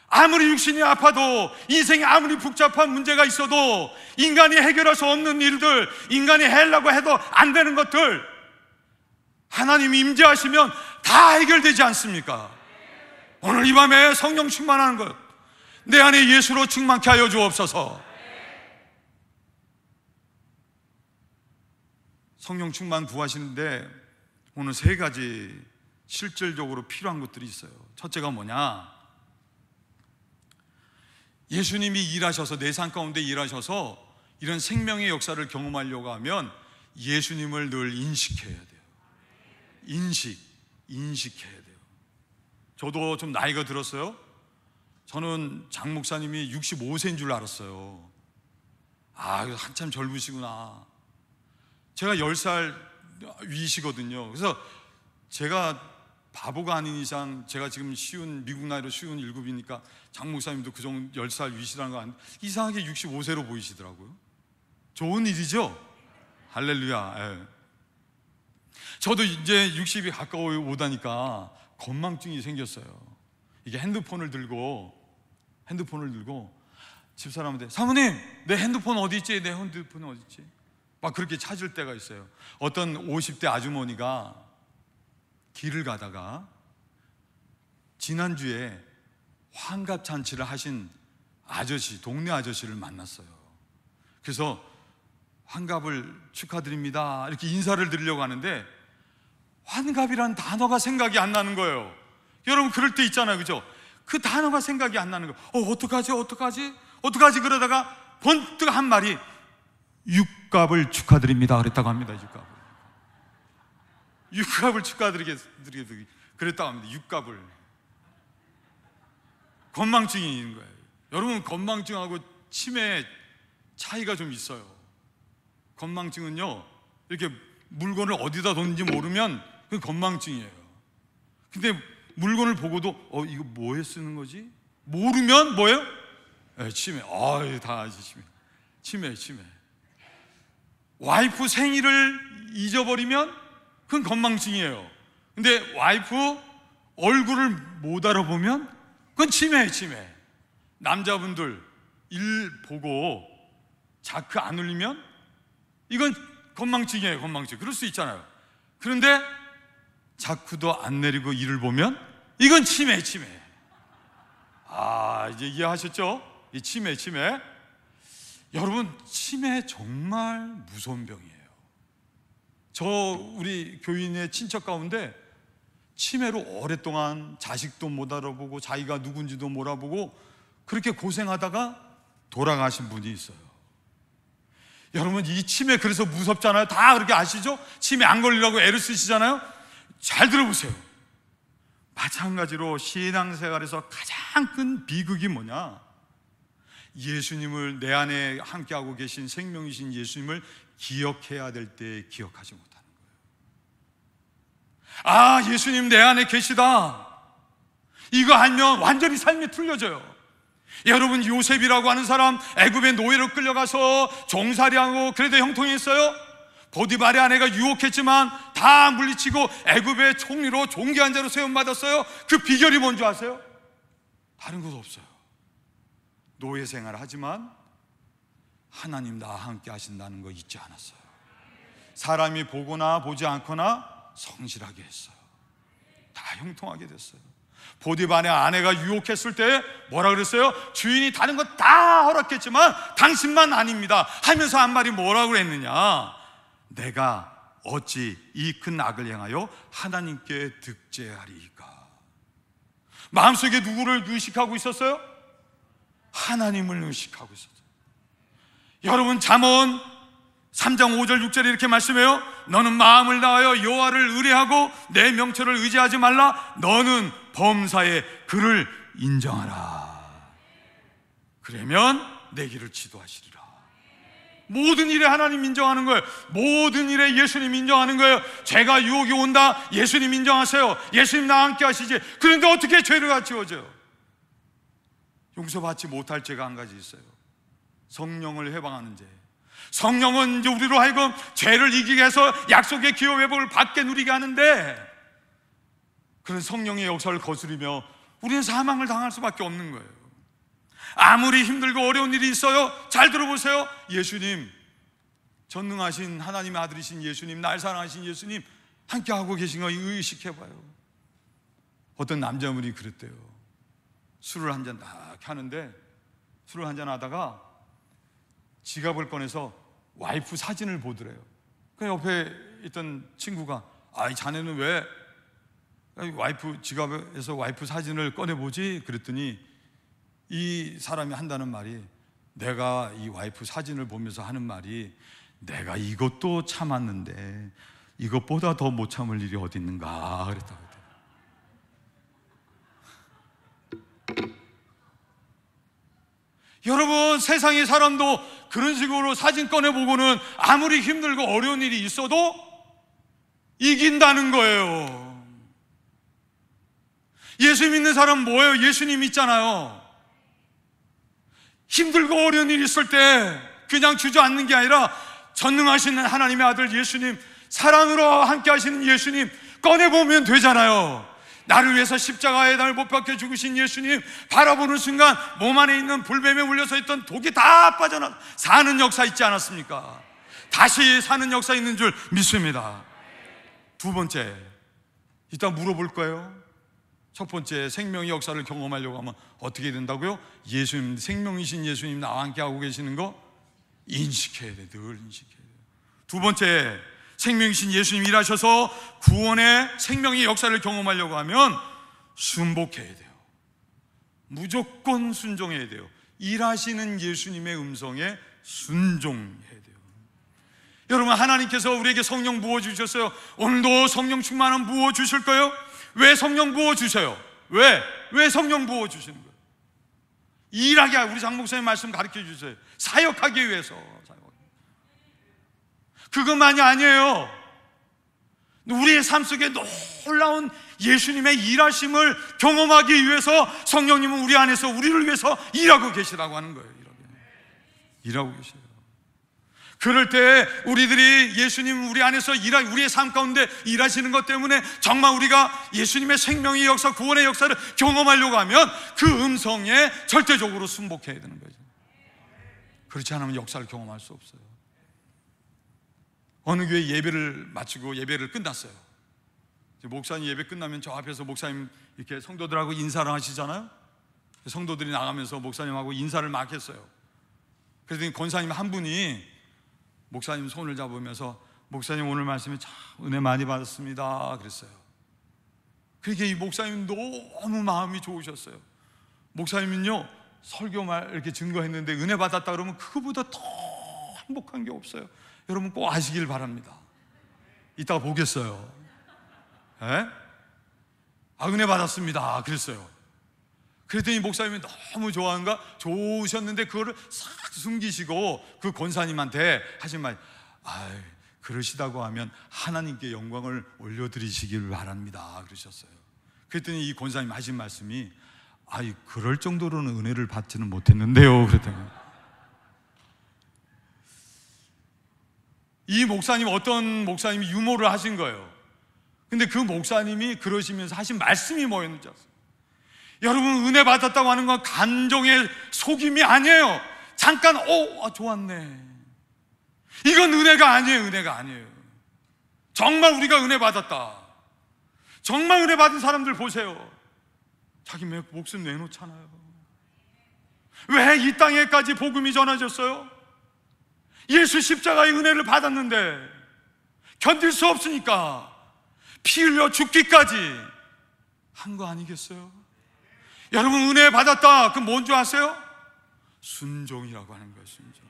아무리 육신이 아파도, 인생에 아무리 복잡한 문제가 있어도, 인간이 해결할 수 없는 일들, 인간이 하려고 해도 안 되는 것들, 하나님이 임재하시면 다 해결되지 않습니까? 오늘 이 밤에 성령 충만하는 것, 내 안에 예수로 충만케 하여 주옵소서. 성령 충만 구하시는데 오늘 세 가지 실질적으로 필요한 것들이 있어요. 첫째가 뭐냐? 예수님이 일하셔서, 내 삶 가운데 일하셔서 이런 생명의 역사를 경험하려고 하면 예수님을 늘 인식해야 돼요. 인식해야 돼요. 저도 좀 나이가 들었어요. 저는 장 목사님이 65세인 줄 알았어요. 한참 젊으시구나. 제가 10살 위시거든요. 그래서 제가 바보가 아닌 이상, 제가 지금 미국 나이로 57이니까 장 목사님도 그 정도 10살 위시라는 거 아닌데 이상하게 65세로 보이시더라고요. 좋은 일이죠? 할렐루야. 예. 저도 이제 60이 가까워 오다니까 건망증이 생겼어요. 이게 핸드폰을 들고 집사람한테, 사모님 내 핸드폰 어디 있지? 내 핸드폰 어디 있지? 막 그렇게 찾을 때가 있어요. 어떤 50대 아주머니가 길을 가다가 지난주에 환갑잔치를 하신 동네 아저씨를 만났어요. 그래서 환갑을 축하드립니다 이렇게 인사를 드리려고 하는데 환갑이란 단어가 생각이 안 나는 거예요. 여러분 그럴 때 있잖아요, 그죠? 그 단어가 생각이 안 나는 거예요. 어떡하지? 그러다가 번뜩 한 말이 육갑을 축하드립니다 그랬다고 합니다. 육갑을 축하드리겠습니다 그랬다고 합니다. 육갑을. 건망증이 있는 거예요. 여러분, 건망증하고 치매 차이가 좀 있어요. 건망증은요, 이렇게 물건을 어디다 뒀는지 모르면 그건 건망증이에요. 근데 물건을 보고도 이거 뭐에 쓰는 거지? 모르면 뭐예요? 치매. 다 아시죠? 치매. 와이프 생일을 잊어버리면 그건 건망증이에요. 근데 와이프 얼굴을 못 알아보면 그건 치매예요. 남자분들 일 보고 자크 안 울리면 이건 건망증이에요. 그럴 수 있잖아요. 그런데 자크도 안 내리고 일을 보면 이건 치매. 이제 이해하셨죠? 이 치매. 여러분, 치매 정말 무서운 병이에요. 우리 교인의 친척 가운데 치매로 오랫동안 자식도 못 알아보고 자기가 누군지도 못 알아보고 그렇게 고생하다가 돌아가신 분이 있어요. 여러분, 이 치매 그래서 무섭잖아요. 다 그렇게 아시죠? 치매 안 걸리려고 애를 쓰시잖아요. 잘 들어보세요. 마찬가지로 신앙생활에서 가장 큰 비극이 뭐냐? 예수님을, 내 안에 함께하고 계신 생명이신 예수님을 기억해야 될 때 기억하지 못하는 거예요. 예수님 내 안에 계시다, 이거 알면 완전히 삶이 틀려져요. 여러분, 요셉이라고 하는 사람 애굽의 노예로 끌려가서 종살이하고 그래도 형통했어요. 보디발의 아내가 유혹했지만 다 물리치고 애굽의 총리로 존귀한 자로 세움받았어요. 그 비결이 뭔지 아세요? 다른 것 없어요. 노예 생활을 하지만 하나님 나와 함께 하신다는 거 잊지 않았어요. 사람이 보거나 보지 않거나 성실하게 했어요. 다 형통하게 됐어요. 보디발의 아내가 유혹했을 때 뭐라 그랬어요? 주인이 다른 거 다 허락했지만 당신만 아닙니다 하면서 한 말이 뭐라고 했느냐? 내가 어찌 이 큰 악을 행하여 하나님께 득죄하리이까? 마음속에 누구를 의식하고 있었어요? 하나님을 의식하고 있었어요. 여러분, 잠언 3장 5절 6절에 이렇게 말씀해요. 너는 마음을 다하여 여호와를 의뢰하고 내 명철을 의지하지 말라. 너는 범사에 그를 인정하라. 그러면 내 길을 지도하시리라. 모든 일에 하나님 인정하는 거예요. 모든 일에 예수님 인정하는 거예요. 죄가 유혹이 온다, 예수님 인정하세요. 예수님 나와 함께 하시지. 그런데 어떻게 죄가 지워져요? 용서받지 못할 죄가 한 가지 있어요. 성령을 해방하는 죄. 성령은 이제 우리로 하여금 죄를 이기게 해서 약속의 기업 회복을 받게 누리게 하는데, 그런 성령의 역사를 거스르며 우리는 사망을 당할 수밖에 없는 거예요. 아무리 힘들고 어려운 일이 있어요, 잘 들어보세요. 예수님, 전능하신 하나님의 아들이신 예수님, 날 사랑하신 예수님 함께하고 계신 거 의식해봐요. 어떤 남자분이 그랬대요. 술을 한잔 딱 하는데, 술을 한잔 하다가 지갑을 꺼내서 와이프 사진을 보더래요. 그 옆에 있던 친구가 이 자네는 왜 와이프 지갑에서 와이프 사진을 꺼내보지? 그랬더니 이 사람이 한다는 말이, 내가 이 와이프 사진을 보면서 하는 말이, 내가 이것도 참았는데 이것보다 더 못 참을 일이 어디 있는가 그랬다고. 여러분, 세상의 사람도 그런 식으로 사진 꺼내보고는 아무리 힘들고 어려운 일이 있어도 이긴다는 거예요. 예수 믿는 사람은 뭐예요? 예수님 믿잖아요. 힘들고 어려운 일이 있을 때 그냥 주저앉는 게 아니라 전능하신 하나님의 아들 예수님, 사랑으로 함께 하시는 예수님 꺼내보면 되잖아요. 나를 위해서 십자가에 나를 못 박혀 죽으신 예수님 바라보는 순간 몸 안에 있는 불뱀에 물려서 있던 독이 다 빠져나 사는 역사 있지 않았습니까? 다시 사는 역사 있는 줄 믿습니다. 두 번째, 이따 물어볼 거예요. 첫 번째, 생명의 역사를 경험하려고 하면 어떻게 된다고요? 예수님, 생명이신 예수님 나와 함께 하고 계시는 거 인식해야 돼. 늘 인식해야 돼요. 두 번째, 생명이신 예수님 일하셔서 구원의 생명의 역사를 경험하려고 하면 순복해야 돼요. 무조건 순종해야 돼요. 일하시는 예수님의 음성에 순종해야 돼요. 여러분, 하나님께서 우리에게 성령 부어주셨어요. 오늘도 성령 충만한 부어주실 거예요? 왜 성령 부어주셔요? 왜 성령 부어주시는 거예요? 일하게, 우리 장 목사님 말씀 가르쳐 주세요. 사역하기 위해서. 그것만이 아니에요. 우리의 삶 속에 놀라운 예수님의 일하심을 경험하기 위해서 성령님은 우리 안에서 우리를 위해서 일하고 계시라고 하는 거예요. 일하고 계셔요. 그럴 때 우리들이 예수님 우리 안에서 우리의 삶 가운데 일하시는 것 때문에 정말 우리가 예수님의 생명의 역사, 구원의 역사를 경험하려고 하면 그 음성에 절대적으로 순복해야 되는 거죠. 그렇지 않으면 역사를 경험할 수 없어요. 어느 교회 예배를 마치고 예배를 끝났어요. 목사님 예배 끝나면 저 앞에서 목사님 이렇게 성도들하고 인사를 하시잖아요. 성도들이 나가면서 목사님하고 인사를 막 했어요. 그랬더니 권사님 한 분이 목사님 손을 잡으면서, 목사님 오늘 말씀에 참 은혜 많이 받았습니다 그랬어요. 그러니까 이 목사님 너무 마음이 좋으셨어요. 목사님은요, 설교말 이렇게 증거했는데 은혜 받았다 그러면 그거보다 더 행복한 게 없어요. 여러분 꼭 아시길 바랍니다. 이따가 보겠어요. 에? 은혜 받았습니다 그랬어요. 그랬더니 목사님이 너무 좋으셨는데 그거를 싹 숨기시고 그 권사님한테 하신 말, 그러시다고 하면 하나님께 영광을 올려드리시길 바랍니다 그러셨어요. 그랬더니 이 권사님 하신 말씀이, 그럴 정도로는 은혜를 받지는 못했는데요 그랬더니, 이 목사님, 어떤 목사님이 유머를 하신 거예요. 근데 그 목사님이 그러시면서 하신 말씀이 뭐였는지 아세요? 여러분, 은혜 받았다고 하는 건 감정의 속임이 아니에요. 잠깐 좋았네, 이건 은혜가 아니에요. 은혜가 아니에요. 정말 우리가 은혜 받았다, 정말 은혜 받은 사람들 보세요. 자기 목숨 내놓잖아요. 왜 이 땅에까지 복음이 전해졌어요? 예수 십자가의 은혜를 받았는데 견딜 수 없으니까 피 흘려 죽기까지 한 거 아니겠어요? 여러분, 은혜 받았다, 그럼 뭔 줄 아세요? 순종이라고 하는 거예요. 순종.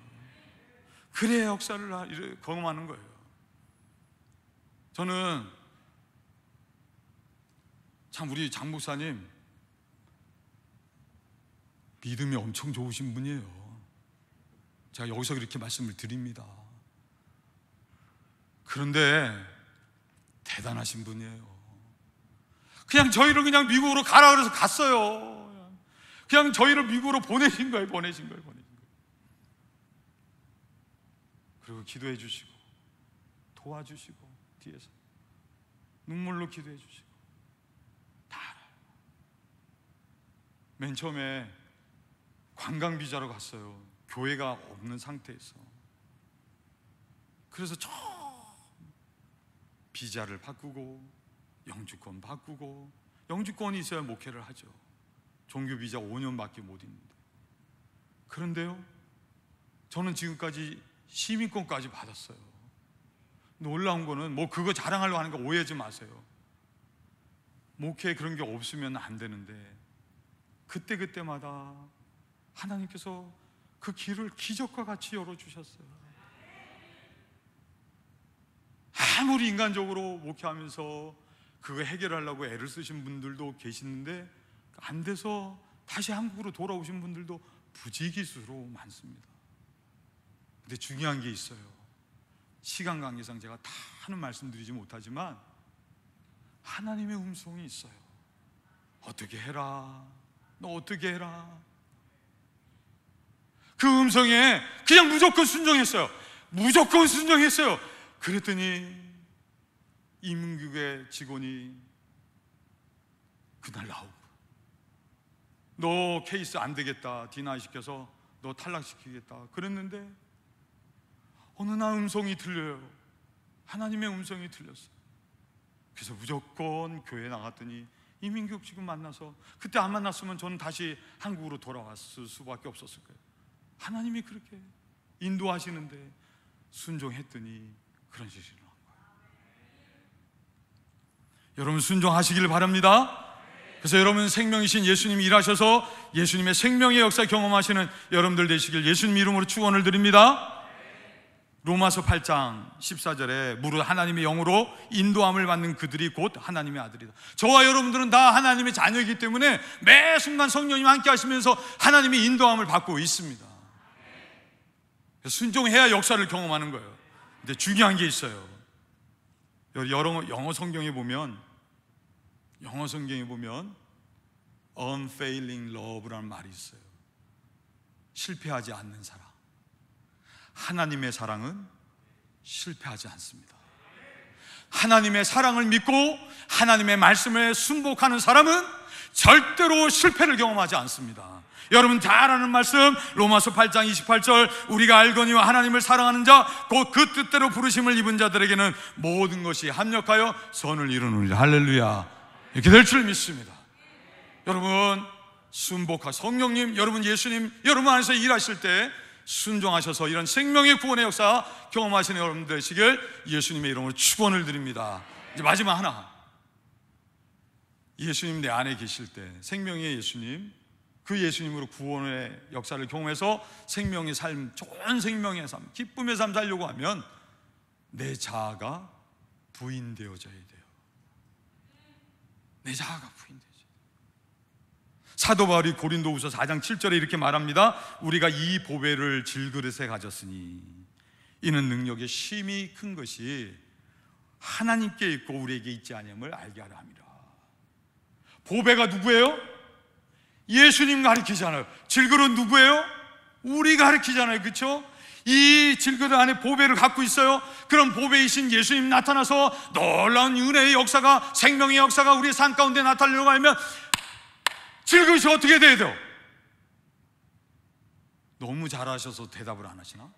그래야 역사를 경험하는 거예요. 저는 참 우리 장 목사님 믿음이 엄청 좋으신 분이에요. 제가 여기서 이렇게 말씀을 드립니다. 그런데 대단하신 분이에요. 그냥 저희를 그냥 미국으로 가라 그래서 갔어요. 그냥 저희를 미국으로 보내신 거예요. 그리고 기도해 주시고 도와주시고 뒤에서 눈물로 기도해 주시고 다 알아요. 맨 처음에 관광 비자로 갔어요. 교회가 없는 상태에서. 그래서 비자를 바꾸고 영주권 바꾸고, 영주권이 있어야 목회를 하죠. 종교 비자 5년밖에 못 있는데. 그런데요, 저는 지금까지 시민권까지 받았어요. 놀라운 거는 뭐 그거 자랑하려고 하는 거 오해하지 마세요. 목회에 그런 게 없으면 안 되는데 그때마다 하나님께서 그 길을 기적과 같이 열어주셨어요. 아무리 인간적으로 목회하면서 그거 해결하려고 애를 쓰신 분들도 계시는데 안 돼서 다시 한국으로 돌아오신 분들도 부지기수로 많습니다. 근데 중요한 게 있어요. 시간 관계상 제가 다는 말씀드리지 못하지만 하나님의 음성이 있어요. 어떻게 해라, 너 어떻게 해라. 그 음성에 그냥 무조건 순종했어요. 무조건 순종했어요. 그랬더니 이민국의 직원이 그날 나오고, 너 케이스 안 되겠다, 디나이 시켜서 너 탈락시키겠다 그랬는데 어느 날 음성이 들려요. 하나님의 음성이 들렸어요. 그래서 무조건 교회에 나갔더니 이민국 지금 만나서, 그때 안 만났으면 저는 다시 한국으로 돌아왔을 수밖에 없었을 거예요. 하나님이 그렇게 인도하시는데 순종했더니 그런 일이 일어난 거예요. 여러분 순종하시길 바랍니다. 그래서 여러분 생명이신 예수님이 일하셔서 예수님의 생명의 역사 경험하시는 여러분들 되시길 예수님 이름으로 축원을 드립니다. 로마서 8장 14절에 무릇 하나님의 영으로 인도함을 받는 그들이 곧 하나님의 아들이다. 저와 여러분들은 다 하나님의 자녀이기 때문에 매 순간 성령님 함께 하시면서 하나님의 인도함을 받고 있습니다. 순종해야 역사를 경험하는 거예요. 근데 중요한 게 있어요. 영어 성경에 보면 unfailing love라는 말이 있어요. 실패하지 않는 사랑. 하나님의 사랑은 실패하지 않습니다. 하나님의 사랑을 믿고 하나님의 말씀에 순복하는 사람은 절대로 실패를 경험하지 않습니다. 여러분 잘 아는 말씀 로마서 8장 28절, 우리가 알거니와 하나님을 사랑하는 자 곧 그 뜻대로 부르심을 입은 자들에게는 모든 것이 합력하여 선을 이루느니라. 할렐루야. 이렇게 될 줄 믿습니다. 여러분 순복하 성령님, 여러분 예수님 여러분 안에서 일하실 때 순종하셔서 이런 생명의 구원의 역사 경험하시는 여러분들 되시길 예수님의 이름으로 축원을 드립니다. 이제 마지막 하나, 예수님 내 안에 계실 때 생명의 예수님, 그 예수님으로 구원의 역사를 경험해서 생명의 삶, 좋은 생명의 삶, 기쁨의 삶 살려고 하면 내 자아가 부인되어져야 돼요. 내 자아가 부인되어져야 돼요. 사도 바울이 고린도후서 4장 7절에 이렇게 말합니다. 우리가 이 보배를 질그릇에 가졌으니 이는 능력의 심히 큰 것이 하나님께 있고 우리에게 있지 아니함을 알게 하려 함이라. 보배가 누구예요? 예수님 가리키잖아요. 질그릇 누구예요? 우리 가리키잖아요. 그렇죠? 이 질그릇 안에 보배를 갖고 있어요. 그런 보배이신 예수님 나타나서 놀라운 은혜의 역사가, 생명의 역사가 우리의 삶 가운데 나타나려고 하면 질그릇이 어떻게 돼야 돼요? 너무 잘하셔서 대답을 안 하시나?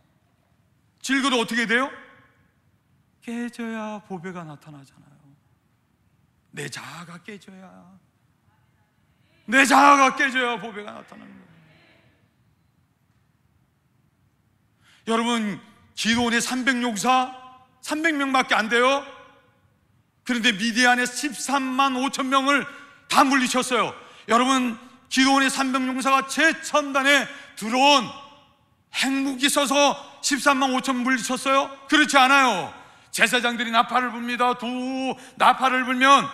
질그릇 어떻게 돼요? 깨져야 보배가 나타나잖아요. 내 자아가 깨져야, 내 자아가 깨져야 보배가 나타나는 거예요. 여러분 기도원의 300용사 300명밖에 안 돼요. 그런데 미디안에 13만 5천 명을 다 물리쳤어요. 여러분 기도원의 300용사가 최첨단에 들어온 핵무기 써서 13만 5천 물리쳤어요? 그렇지 않아요. 제사장들이 나팔을 붑니다. 나팔을 불면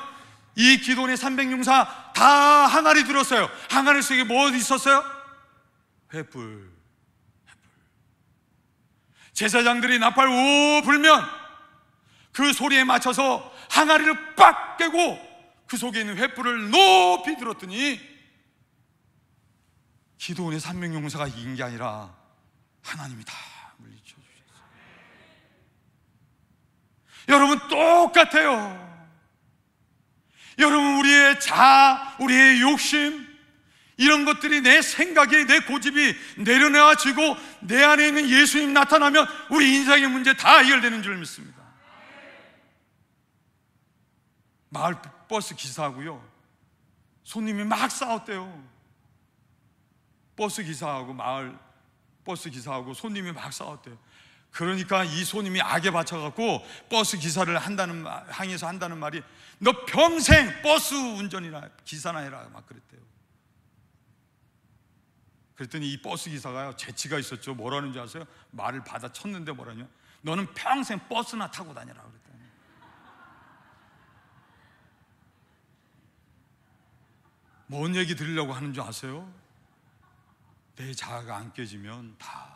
이 기도원의 300용사 다 항아리 들었어요. 항아리 속에 뭐 있었어요? 횃불. 제사장들이 나팔 오 불면 그 소리에 맞춰서 항아리를 빡 깨고 그 속에 있는 횃불을 높이 들었더니 기도원의 300용사가 이긴 게 아니라 하나님이 다 물리쳐 주셨어요. 여러분 똑같아요. 여러분 우리의 자아, 우리의 욕심, 이런 것들이 내 생각이, 내 고집이 내려놔지고 내 안에 있는 예수님 나타나면 우리 인생의 문제 다 해결되는 줄 믿습니다. 마을 버스 기사하고요, 손님이 막 싸웠대요. 버스 기사하고 마을 버스 기사하고 손님이 막 싸웠대요. 그러니까 이 손님이 악에 받쳐갖고 버스 기사를 항의해서 한다는 말이, 너 평생 버스 운전이나 기사나 해라, 막 그랬대요. 그랬더니 이 버스 기사가요, 재치가 있었죠. 뭐라는 줄 아세요? 말을 받아쳤는데 뭐라냐, 너는 평생 버스나 타고 다녀라 그랬더니. 뭔 얘기 드리려고 하는 줄 아세요? 내 자아가 안 깨지면 다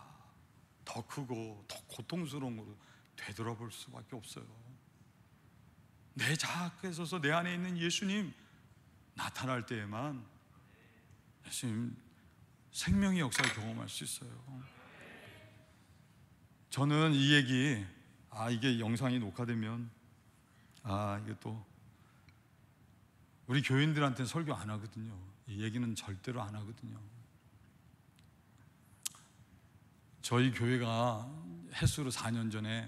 더 크고 더 고통스러운 것으로 되돌아볼 수밖에 없어요. 내 자아가 깨져서 내 안에 있는 예수님 나타날 때에만 예수님 생명의 역사를 경험할 수 있어요. 저는 이 얘기, 이게 영상이 녹화되면 이게 또 우리 교인들한테는 설교 안 하거든요. 이 얘기는 절대로 안 하거든요. 저희 교회가 햇수로 4년 전에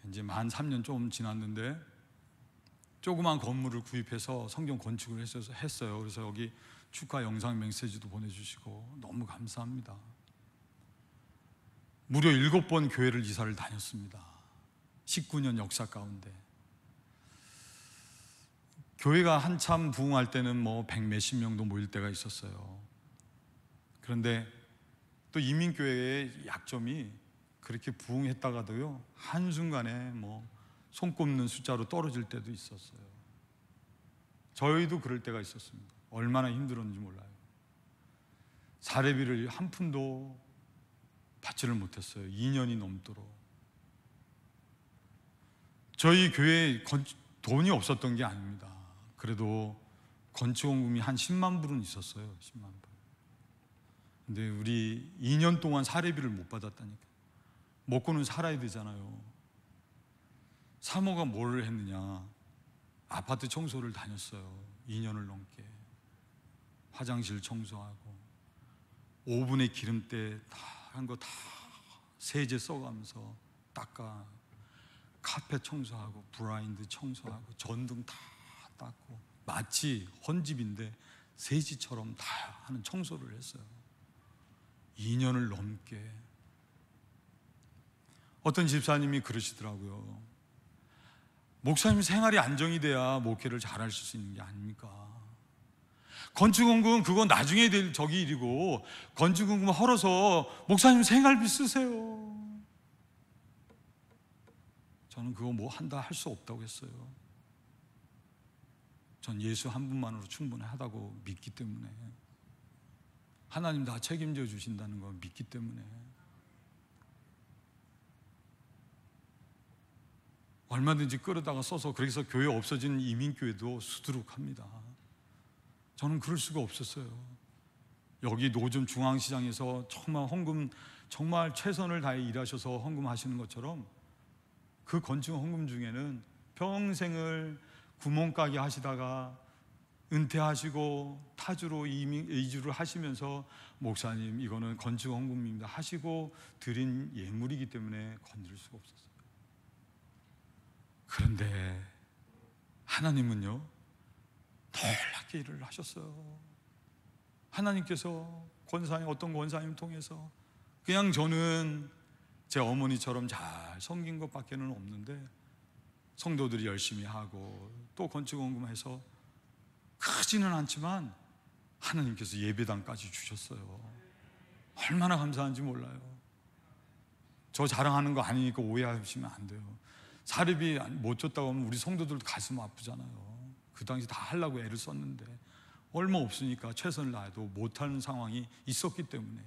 이제 만 3년 좀 지났는데 조그만 건물을 구입해서 성경 건축을 했어요. 그래서 여기 축하 영상 메시지도 보내주시고 너무 감사합니다. 무려 7번 교회를 이사를 다녔습니다. 19년 역사 가운데. 교회가 한참 부흥할 때는 뭐 100몇십 명도 모일 때가 있었어요. 그런데 또 이민교회의 약점이 그렇게 부흥했다가도요, 한순간에 뭐 손꼽는 숫자로 떨어질 때도 있었어요. 저희도 그럴 때가 있었습니다. 얼마나 힘들었는지 몰라요. 사례비를 한 푼도 받지를 못했어요. 2년이 넘도록. 저희 교회에 돈이 없었던 게 아닙니다. 그래도 건축원금이 한 10만 불은 있었어요. 10만 불. 근데 우리 2년 동안 사례비를 못 받았다니까. 먹고는 살아야 되잖아요. 사모가 뭘 했느냐, 아파트 청소를 다녔어요. 2년을 넘게. 화장실 청소하고 오븐에 기름때 한 거 다 세제 써가면서 닦아, 카펫 청소하고 블라인드 청소하고 전등 다 닦고, 마치 헌집인데 세지처럼 다 하는 청소를 했어요. 2년을 넘게. 어떤 집사님이 그러시더라고요. 목사님 생활이 안정이 돼야 목회를 잘할 수 있는 게 아닙니까? 건축원금 그건 나중에 될 저기 일이고, 건축원금 헐어서 목사님 생활비 쓰세요. 저는 그거 뭐 한다 할 수 없다고 했어요. 전 예수 한 분만으로 충분하다고 믿기 때문에, 하나님 다 책임져 주신다는 걸 믿기 때문에. 얼마든지 끌어다가 써서, 그래서 교회 없어진 이민교회도 수두룩합니다. 저는 그럴 수가 없었어요. 여기 노점 중앙시장에서 정말 헌금, 정말 최선을 다해 일하셔서 헌금하시는 것처럼, 그 건축 헌금 중에는 평생을 구멍가게 하시다가 은퇴하시고 타주로 이주를 하시면서, 목사님 이거는 건축 헌금입니다 하시고 드린 예물이기 때문에 건드릴 수가 없었어요. 그런데 하나님은요, 놀랍게 일을 하셨어요. 하나님께서 어떤 권사님 통해서, 그냥 저는 제 어머니처럼 잘 섬긴 것밖에는 없는데, 성도들이 열심히 하고 또 건축원금해서 크지는 않지만 하나님께서 예배당까지 주셨어요. 얼마나 감사한지 몰라요. 저 자랑하는 거 아니니까 오해하시면 안 돼요. 사례비 못 줬다고 하면 우리 성도들도 가슴 아프잖아요. 그 당시 다 하려고 애를 썼는데 얼마 없으니까 최선을 다해도 못하는 상황이 있었기 때문에.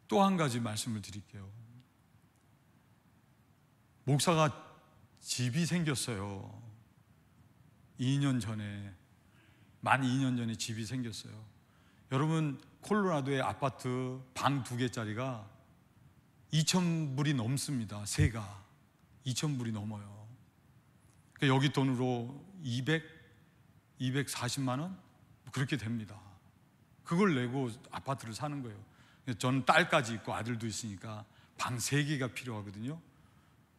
또 한 가지 말씀을 드릴게요. 목사가 집이 생겼어요. 2년 전에, 만 2년 전에 집이 생겼어요. 여러분, 콜로라도의 아파트 방 2개짜리가 2,000불이 넘습니다. 세가 2,000불이 넘어요. 그러니까 여기 돈으로 240만 원? 그렇게 됩니다. 그걸 내고 아파트를 사는 거예요. 저는 딸까지 있고 아들도 있으니까 방 3개가 필요하거든요.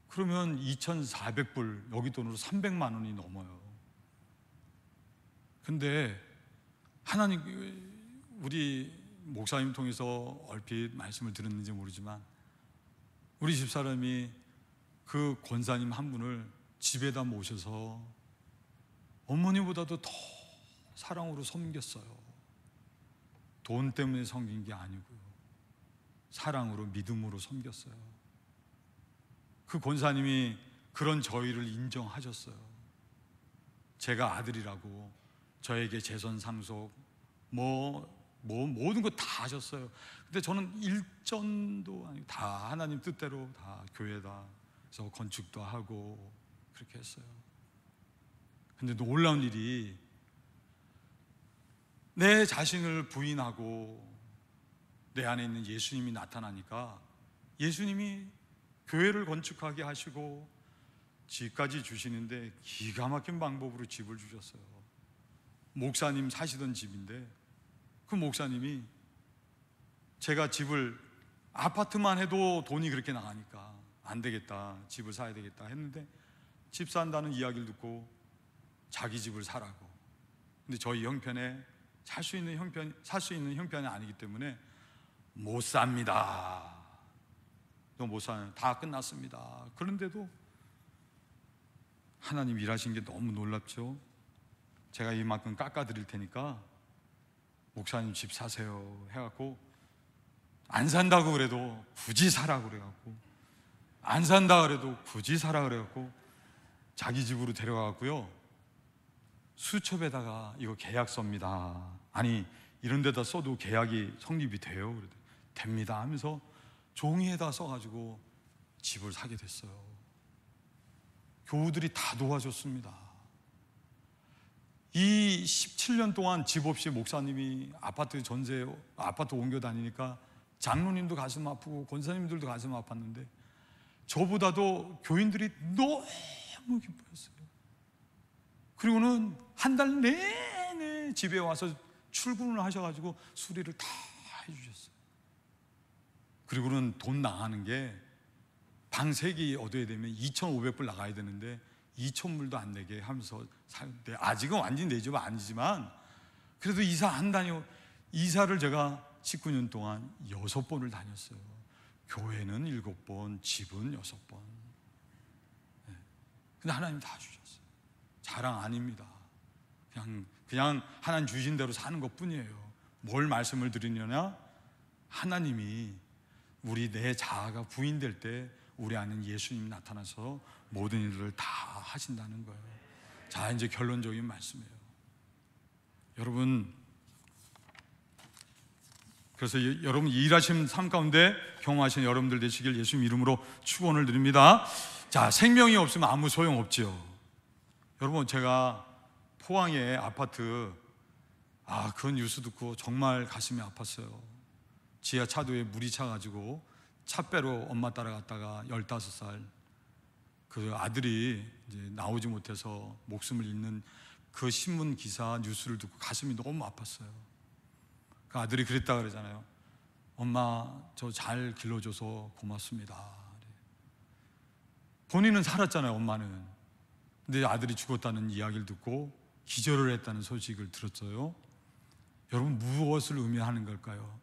그러면 2,400불, 여기 돈으로 300만 원이 넘어요. 근데 하나님, 우리 목사님 통해서 얼핏 말씀을 들었는지 모르지만 우리 집사람이 그 권사님 한 분을 집에다 모셔서 어머니보다도 더 사랑으로 섬겼어요. 돈 때문에 섬긴 게 아니고요, 사랑으로, 믿음으로 섬겼어요. 그 권사님이 그런 저희를 인정하셨어요. 제가 아들이라고 저에게 재선 상속 모든 거 다 하셨어요. 근데 저는 일전도 아니고 다 하나님 뜻대로 다 교회다 그래서 건축도 하고 그렇게 했어요. 근데 놀라운 일이, 내 자신을 부인하고 내 안에 있는 예수님이 나타나니까 예수님이 교회를 건축하게 하시고 집까지 주시는데 기가 막힌 방법으로 집을 주셨어요. 목사님 사시던 집인데 그 목사님이 제가 집을, 아파트만 해도 돈이 그렇게 나가니까 안 되겠다, 집을 사야 되겠다 했는데 집 산다는 이야기를 듣고 자기 집을 사라고. 근데 저희 형편에 살 수 있는 형편이 아니기 때문에 못 삽니다. 못 사요. 다 끝났습니다. 그런데도 하나님 일하신 게 너무 놀랍죠. 제가 이만큼 깎아드릴 테니까 목사님 집 사세요 해갖고, 안 산다고 그래도 굳이 사라고 그래갖고, 안 산다 그래도 굳이 사라 그래갖고 자기 집으로 데려가고요, 수첩에다가 이거 계약서입니다, 아니 이런 데다 써도 계약이 성립이 돼요? 그래도 됩니다 하면서 종이에다 써가지고 집을 사게 됐어요. 교우들이 다 도와줬습니다. 이 17년 동안 집 없이 목사님이 아파트 옮겨 다니니까 장로님도 가슴 아프고 권사님들도 가슴 아팠는데 저보다도 교인들이 너무 기뻐했어요. 그리고는 한 달 내내 집에 와서 출근을 하셔가지고 수리를 다 해주셨어요. 그리고는 돈 나가는 게 방 3개 얻어야 되면 2,500불 나가야 되는데 2,000불도 안 내게 하면서 사는데, 아직은 완전히 내 집 아니지만 그래도 이사를 제가 19년 동안 6번을 다녔어요. 교회는 7번, 집은 6번. 근데 하나님 다 주셨어요. 자랑 아닙니다. 그냥 하나님 주신 대로 사는 것 뿐이에요. 뭘 말씀을 드리느냐? 하나님이 내 자아가 부인될 때 우리 안에 예수님이 나타나서 모든 일을 다 하신다는 거예요. 자, 이제 결론적인 말씀이에요. 여러분, 그래서 여러분 일하시는 삶 가운데 경험하시는 여러분들 되시길 예수님 이름으로 축원을 드립니다. 자, 생명이 없으면 아무 소용 없지요. 여러분, 제가 포항에 아파트, 그런 뉴스 듣고 정말 가슴이 아팠어요. 지하 차도에 물이 차가지고 차 빼러 엄마 따라갔다가 15살 그 아들이 이제 나오지 못해서 목숨을 잃는 그 신문 기사 뉴스를 듣고 가슴이 너무 아팠어요. 그 아들이 그랬다 그러잖아요. 엄마, 저 잘 길러줘서 고맙습니다. 본인은 살았잖아요, 엄마는. 근데 아들이 죽었다는 이야기를 듣고 기절을 했다는 소식을 들었어요. 여러분, 무엇을 의미하는 걸까요?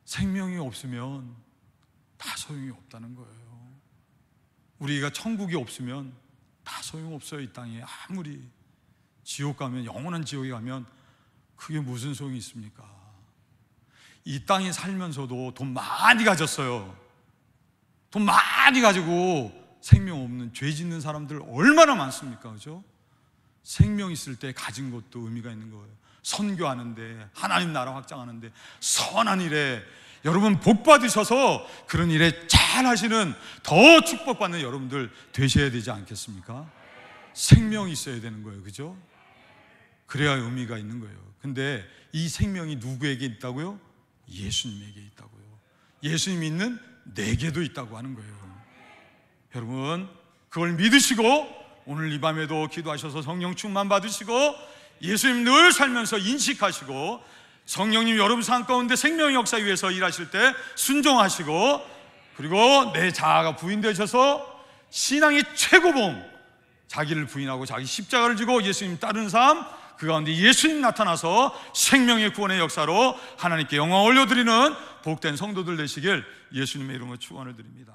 생명이 없으면 다 소용이 없다는 거예요. 우리가 천국이 없으면 다 소용없어요. 이 땅에 아무리 지옥 가면, 영원한 지옥에 가면 그게 무슨 소용이 있습니까? 이 땅에 살면서도 돈 많이 가졌어요. 돈 많이 가지고 생명 없는 죄 짓는 사람들 얼마나 많습니까? 그죠? 생명 있을 때 가진 것도 의미가 있는 거예요. 선교하는데, 하나님 나라 확장하는데, 선한 일에 여러분 복 받으셔서 그런 일에 잘 하시는, 더 축복받는 여러분들 되셔야 되지 않겠습니까? 생명이 있어야 되는 거예요. 그죠? 그래야 의미가 있는 거예요. 근데 이 생명이 누구에게 있다고요? 예수님에게 있다고요. 예수님이 있는 내게도 있다고 하는 거예요. 여러분, 그걸 믿으시고 오늘 이 밤에도 기도하셔서 성령 충만 받으시고 예수님 늘 살면서 인식하시고, 성령님 여러분 삶 가운데 생명의 역사 위에서 일하실 때 순종하시고, 그리고 내 자아가 부인되셔서 신앙의 최고봉, 자기를 부인하고 자기 십자가를 지고 예수님 따르는 삶, 그 가운데 예수님 나타나서 생명의 구원의 역사로 하나님께 영광 올려드리는 복된 성도들 되시길 예수님의 이름으로 축원을 드립니다.